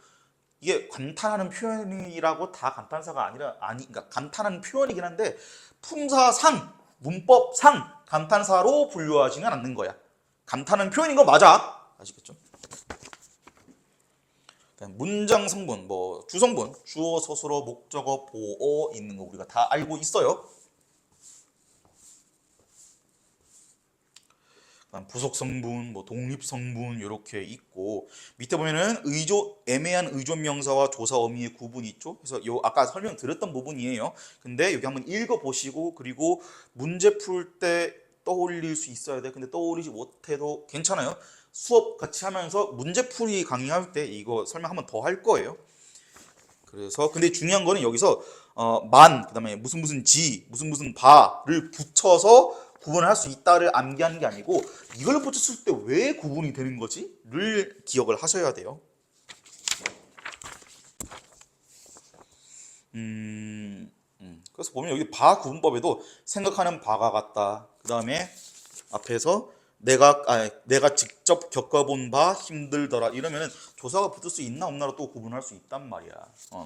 이게 감탄하는 표현이라고 다 감탄사가 그러니까 감탄하는 표현이긴 한데 품사상, 문법상 감탄사로 분류하지는 않는 거야. 감탄하는 표현인 거 맞아. 아시겠죠? 문장 성분, 뭐 주성분, 주어, 서술어, 목적어, 보어 있는 거 우리가 다 알고 있어요. 부속 성분, 뭐 독립 성분 이렇게 있고, 밑에 보면은 애매한 의존 명사와 조사 어미의 구분이 있죠. 그래서 요 아까 설명드렸던 부분이에요. 근데 여기 한번 읽어 보시고, 그리고 문제 풀 때 떠올릴 수 있어야 돼. 근데 떠올리지 못해도 괜찮아요. 수업 같이 하면서 문제풀이 강의할 때 이거 설명 한번 더 할 거예요. 그래서 근데 중요한 거는 여기서 그다음에 무슨 지, 무슨 바를 붙여서 구분을 할 수 있다를 암기하는 게 아니고, 이걸 붙였을 때 왜 구분이 되는 거지를 기억을 하셔야 돼요. 그래서 보면 여기 바 구분법에도 생각하는 바가 같다. 그 다음에 앞에서 내가 직접 겪어본 바 힘들더라 이러면은 조사가 붙을 수 있나 없나로 또 구분할 수 있단 말이야.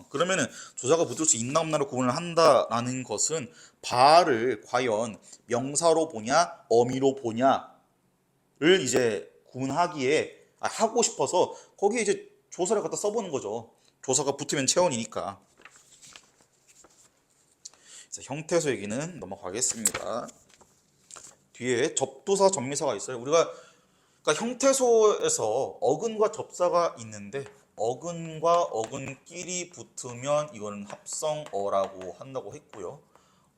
그러면은 조사가 붙을 수 있나 없나로 구분을 한다라는 것은 바를 과연 명사로 보냐 어미로 보냐를 이제 구분하기에 하고 싶어서 거기에 이제 조사를 갖다 써보는 거죠. 조사가 붙으면 체온이니까. 형태소 얘기는 넘어가겠습니다. 뒤에 접두사, 접미사가 있어요. 우리가 그러니까 형태소에서 어근과 접사가 있는데, 어근과 어근끼리 붙으면 이거는 합성어라고 한다고 했고요.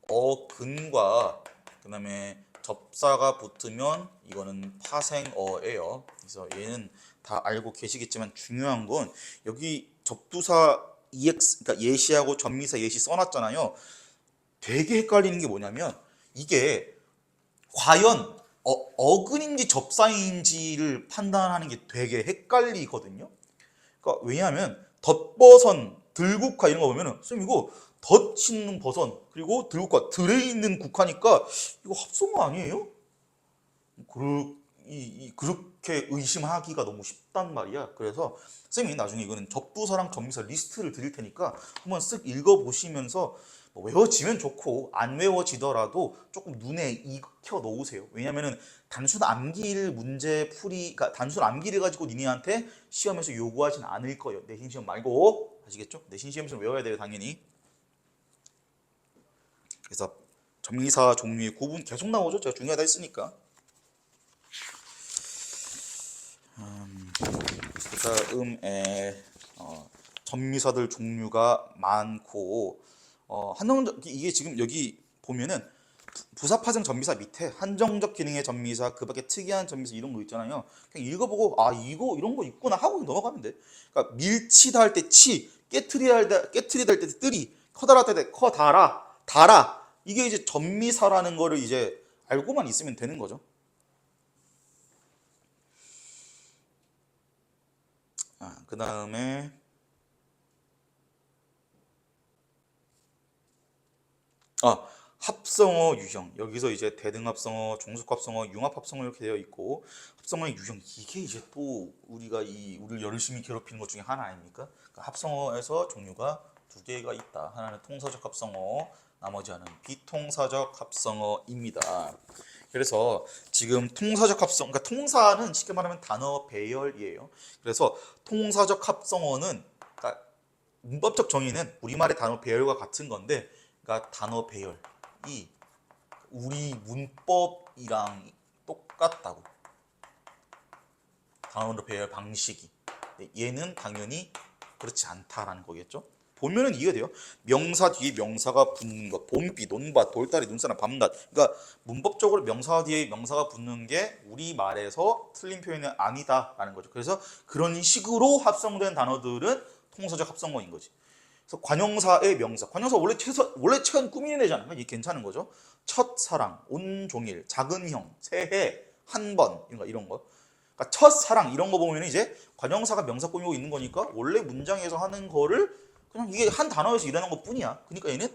어근과 그다음에 접사가 붙으면 이거는 파생어예요. 그래서 얘는 다 알고 계시겠지만 중요한 건 여기 접두사 EX, 그러니까 예시하고 접미사 예시 써놨잖아요. 되게 헷갈리는 게 뭐냐면, 이게 과연 어근인지 접사인지를 판단하는 게 되게 헷갈리거든요. 그러니까 왜냐하면 덧버선, 들국화 이런 거 보면은 선생님 이거 덧 있는 버선 그리고 들국화 들에 있는 국화니까 이거 합성어 아니에요? 그렇게 의심하기가 너무 쉽단 말이야. 그래서 선생님이 나중에 이거는 접두사랑 접미사 리스트를 드릴 테니까 한번 쓱 읽어보시면서 뭐 외워지면 좋고 안 외워지더라도 조금 눈에 익혀 놓으세요. 왜냐면은 단순 암기를 그러니까 단순 암기를 가지고 니네한테 시험에서 요구하진 않을 거예요. 내신 시험 말고. 아시겠죠? 내신 시험에서 외워야 돼요, 당연히. 그래서 접미사 종류의 구분 계속 나오죠. 제가 중요하다 했으니까. 그다음에 접미사들 종류가 많고, 이게 지금 여기 보면은 부사파생 접미사 밑에 한정적 기능의 접미사, 그 밖에 특이한 접미사 이런 거 있잖아요. 그냥 읽어보고 이거 이런 거 있구나 하고 넘어가면 돼. 그러니까 밀치다 할 때 치, 깨트리다 할 때 뜨리, 커다라 할 때 커다라, 달아. 이게 이제 접미사라는 거를 이제 알고만 있으면 되는 거죠. 그 다음에 합성어 유형. 여기서 이제 대등합성어, 종속합성어, 융합합성어 이렇게 되어 있고, 합성어의 유형 이게 이제 또 우리를 열심히 괴롭히는 것 중에 하나 아닙니까? 그러니까 합성어에서 종류가 두 개가 있다. 하나는 통사적 합성어, 나머지 하나는 비통사적 합성어입니다. 그래서 지금 통사적 합성, 그러니까 통사는 쉽게 말하면 단어 배열이에요. 그래서 통사적 합성어는 그러니까 문법적 정의는 우리말의 단어 배열과 같은 건데, 그러니까 단어 배열이 우리 문법이랑 똑같다고. 단어로 배열 방식이. 얘는 당연히 그렇지 않다라는 거겠죠. 보면은 이해가 돼요. 명사 뒤에 명사가 붙는 것, 봄비, 논밭, 돌다리, 눈사람, 밤낮. 그러니까 문법적으로 명사 뒤에 명사가 붙는 게 우리 말에서 틀린 표현은 아니다라는 거죠. 그래서 그런 식으로 합성된 단어들은 통사적 합성어인 거지. 그래서 관형사의 명사, 관형사 원래 최근 꾸미는 애잖아요. 이게 괜찮은 거죠. 첫사랑, 온종일, 작은 형, 새해, 한 번, 이런 거. 그러니까 첫사랑 이런 거 보면 이제 관형사가 명사 꾸미고 있는 거니까 원래 문장에서 하는 거를 그냥 이게 한 단어에서 일어난 것 뿐이야. 그러니까 얘는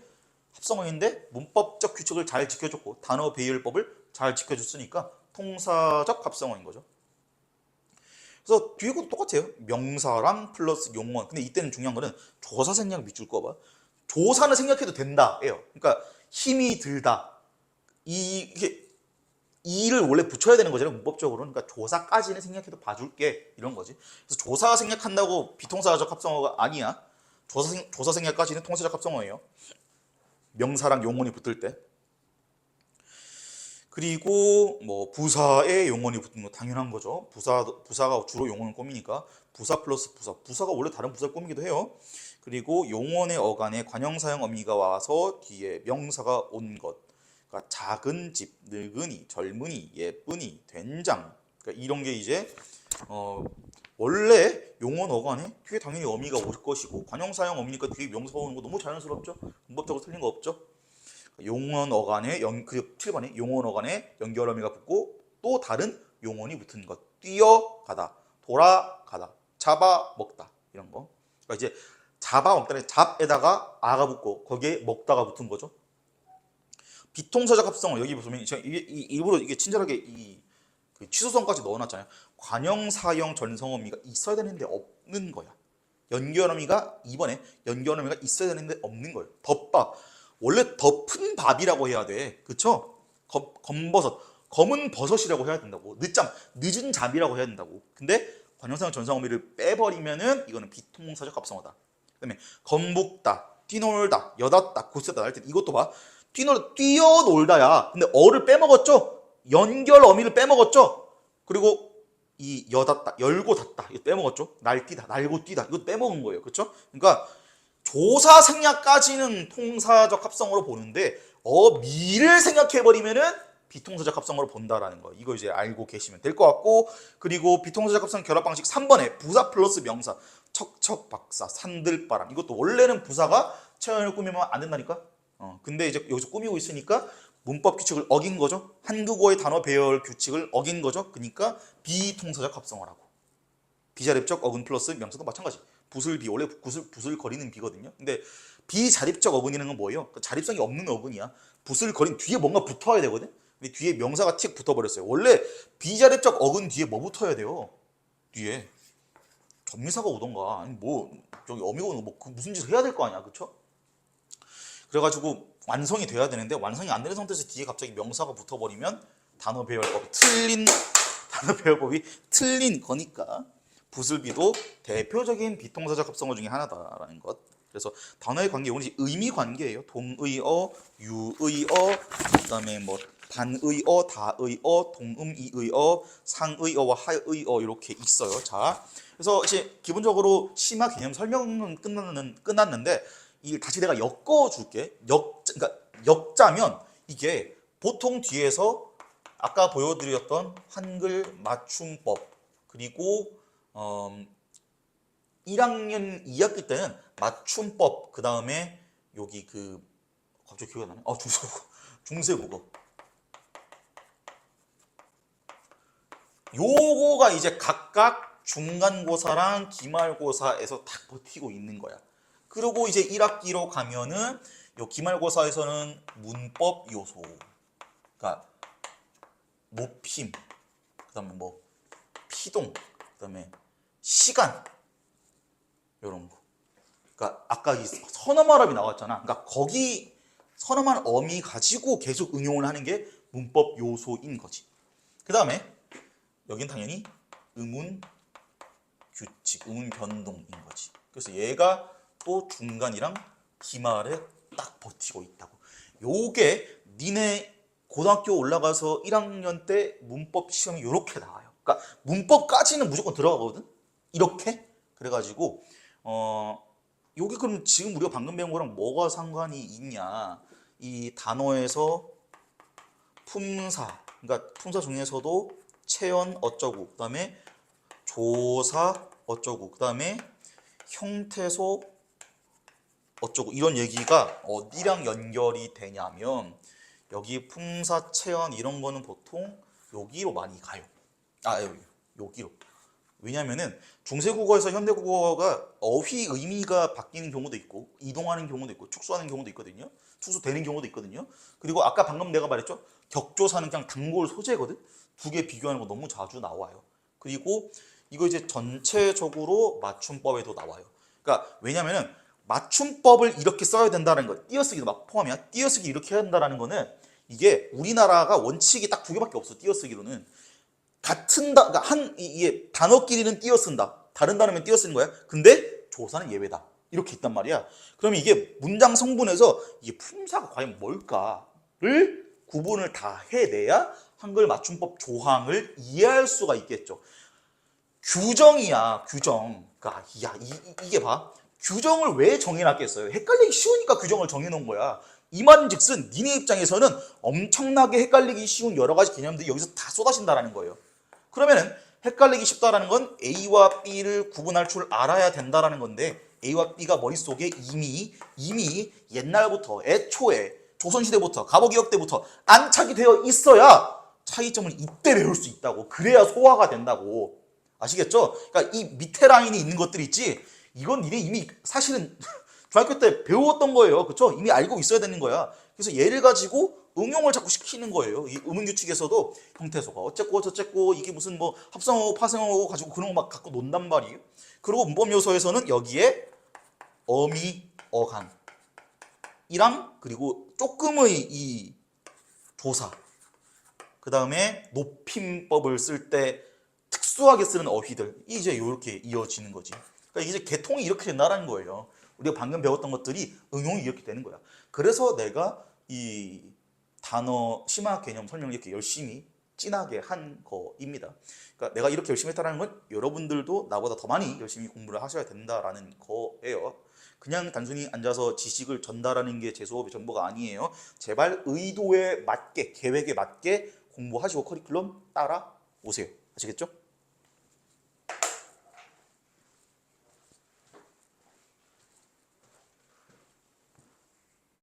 합성어인데 문법적 규칙을 잘 지켜줬고 단어 배열법을 잘 지켜줬으니까 통사적 합성어인 거죠. 그래서 뒤에 것도 똑같아요. 명사랑 플러스 용언. 근데 이때는 중요한 거는 조사 생략 밑줄 꺼봐. 조사는 생략해도 된다예요. 그러니까 힘이 들다. 이게 이를 원래 붙여야 되는 거잖아요. 문법적으로는. 그러니까 조사까지는 생략해도 봐줄게 이런 거지. 그래서 조사 생략한다고 비통사적 합성어가 아니야. 조사 생략까지는 통사적 합성어예요. 명사랑 용언이 붙을 때. 그리고 뭐 부사에 용언이 붙는 거 당연한 거죠. 부사가 주로 용언을 꾸미니까 부사 플러스 부사가 원래 다른 부사를 꾸미기도 해요. 그리고 용언의 어간에 관형사형 어미가 와서 뒤에 명사가 온 것. 그러니까 작은 집, 늙은이, 젊은이, 예쁜이, 된장. 그러니까 이런 게 이제 원래 용언 어간에 뒤에 당연히 어미가 올 것이고 관형사형 어미니까 뒤에 명사가 오는 거 너무 자연스럽죠. 문법적으로 틀린 거 없죠. 용언 어간에 그리고 7번에 용언 어간에 연결 어미가 붙고 또 다른 용언이 붙은 것. 뛰어가다, 돌아가다, 잡아먹다 이런 거. 그러니까 이제 잡아먹다는 잡에다가 아가 붙고 거기에 먹다가 붙은 거죠. 비통사적 합성어 여기 보시면 일부러 이게 친절하게 그 취소성까지 넣어놨잖아요. 관형사형 전성어미가 있어야 되는데 없는 거야. 연결어미가 2번에 연결어미가 있어야 되는데 없는 거예요. 덮밥 원래 덮은 밥이라고 해야 돼. 그쵸? 검버섯 검은 버섯이라고 해야 된다고. 늦은 잠이라고 해야 된다고. 근데 관형사형 전성어미를 빼버리면은 이거는 비통사적 합성어다. 그다음에 검북다, 뛰놀다, 여닫다, 곧세다, 날때 이것도 봐. 뛰어놀다야. 근데 어를 빼먹었죠? 연결 어미를 빼먹었죠? 그리고 이 여닫다, 열고 닫다 이거 빼먹었죠? 날뛰다, 날고 뛰다 이것도 빼먹은 거예요. 그렇죠? 그러니까 조사 생략까지는 통사적 합성어로 보는데 어미를 생략해버리면은 비통사적 합성어로 본다라는 거. 이거 이제 알고 계시면 될 것 같고, 그리고 비통사적 합성 결합 방식 3번에 부사 플러스 명사 척척박사, 산들바람 이것도 원래는 부사가 체형을 꾸미면 안 된다니까. 근데 이제 여기서 꾸미고 있으니까 문법 규칙을 어긴 거죠. 한국어의 단어 배열 규칙을 어긴 거죠. 그러니까 비통사적 합성어라고. 비자립적 어근 플러스 명사도 마찬가지. 부슬비 원래 부슬거리는 비거든요. 근데 비자립적 어근이라는 건 뭐예요? 그러니까 자립성이 없는 어근이야. 부슬거린 뒤에 뭔가 붙어야 되거든. 근데 뒤에 명사가 틱 붙어버렸어요. 원래 비자립적 어근 뒤에 뭐 붙어야 돼요? 뒤에 전미사가 오던가 아니 뭐 저기 어미가 오는 뭐 무슨 짓을 해야 될 거 아니야, 그렇죠? 그래가지고 완성이 돼야 되는데 완성이 안 되는 상태에서 뒤에 갑자기 명사가 붙어버리면 단어 배열법이 틀린 거니까 부슬비도 대표적인 비통사적 합성어 중에 하나다라는 것. 그래서 단어의 관계 이건 의미 관계예요. 동의어, 유의어, 그다음에 뭐 반의어, 다의어, 동음이의어, 상의어와 하의어 이렇게 있어요. 자, 그래서 이제 기본적으로 심화 개념 설명은 끝났는데 이 다시 내가 엮어줄게. 그러니까 역자면 이게 보통 뒤에서 아까 보여드렸던 한글 맞춤법 그리고 1학년 2학기 때는 맞춤법 그 다음에 여기 갑자기 기억이 안 나네. 중세국어. 요거가 이제 각각 중간고사랑 기말고사에서 딱 버티고 있는 거야. 그리고 이제 1학기로 가면은 요 기말고사에서는 문법 요소, 그러니까 모핌, 그다음에 뭐 피동, 그다음에 시간 이런 거. 그러니까 아까 이 선어말업이 나왔잖아. 그러니까 거기 선어말 어미 가지고 계속 응용을 하는 게 문법 요소인 거지. 그다음에 여긴 당연히 의문 규칙, 의문 변동인 거지. 그래서 얘가 또 중간이랑 기말에 딱 버티고 있다고. 요게 니네 고등학교 올라가서 1학년 때 문법 시험이 요렇게 나와요. 그러니까 문법까지는 무조건 들어가거든. 이렇게 그래가지고 여기 그럼 지금 우리가 방금 배운 거랑 뭐가 상관이 있냐? 이 단어에서 품사, 그러니까 품사 중에서도 체언 어쩌고, 그다음에 조사 어쩌고, 그다음에 형태소 어쩌고 이런 얘기가 어디랑 연결이 되냐면 여기 품사, 체언 이런 거는 보통 여기로 많이 가요. 여기로. 왜냐면은 중세국어에서 현대국어가 어휘 의미가 바뀌는 경우도 있고 이동하는 경우도 있고 축소하는 경우도 있거든요. 축소되는 경우도 있거든요. 그리고 아까 방금 내가 말했죠. 격조사는 그냥 단골 소재거든. 두 개 비교하는 거 너무 자주 나와요. 그리고 이거 이제 전체적으로 맞춤법에도 나와요. 그러니까 왜냐면은 맞춤법을 이렇게 써야 된다는 거, 띄어쓰기도 막 포함이야. 띄어쓰기 이렇게 해야 된다는 거는 이게 우리나라가 원칙이 딱 두 개밖에 없어. 띄어쓰기로는 그러니까 이게 단어끼리는 띄어쓴다. 다른 단어면 띄어쓰는 거야. 근데 조사는 예외다. 이렇게 있단 말이야. 그러면 이게 문장 성분에서 이게 품사가 과연 뭘까를 구분을 다 해내야 한글 맞춤법 조항을 이해할 수가 있겠죠. 규정이야, 규정. 그러니까 이게 봐. 규정을 왜 정해놨겠어요? 헷갈리기 쉬우니까 규정을 정해놓은 거야. 이 말인즉슨 니네 입장에서는 엄청나게 헷갈리기 쉬운 여러 가지 개념들이 여기서 다 쏟아진다는 거예요. 그러면은 헷갈리기 쉽다라는 건 A와 B를 구분할 줄 알아야 된다라는 건데 A와 B가 머릿속에 이미 옛날부터 애초에 조선시대부터 갑오기역 때부터 안착이 되어 있어야 차이점을 이때 배울 수 있다고. 그래야 소화가 된다고. 아시겠죠? 그러니까 이 밑에 라인이 있는 것들 있지. 이건 니네 이미 사실은 중학교 때 배웠던 거예요. 그렇죠? 이미 알고 있어야 되는 거야. 그래서 얘를 가지고 응용을 자꾸 시키는 거예요. 이 음운규칙에서도 형태소가 어쨌고 저쨌고 이게 무슨 뭐 합성어고 파생어고 가지고 그런 거 막 갖고 논단 말이에요. 그리고 문법요소에서는 여기에 어미, 어간이랑 그리고 조금의 이 조사, 그 다음에 높임법을 쓸 때 특수하게 쓰는 어휘들 이제 이렇게 이어지는 거지. 그러니까 이제 개통이 이렇게 된다는 거예요. 우리가 방금 배웠던 것들이 응용이 이렇게 되는 거야. 그래서 내가 이 단어 심화 개념 설명을 이렇게 열심히 진하게 한 거입니다. 그러니까 내가 이렇게 열심히 했다는 건 여러분들도 나보다 더 많이 열심히 공부를 하셔야 된다라는 거예요. 그냥 단순히 앉아서 지식을 전달하는 게 제 수업의 전부가 아니에요. 제발 의도에 맞게, 계획에 맞게 공부하시고 커리큘럼 따라 오세요. 아시겠죠?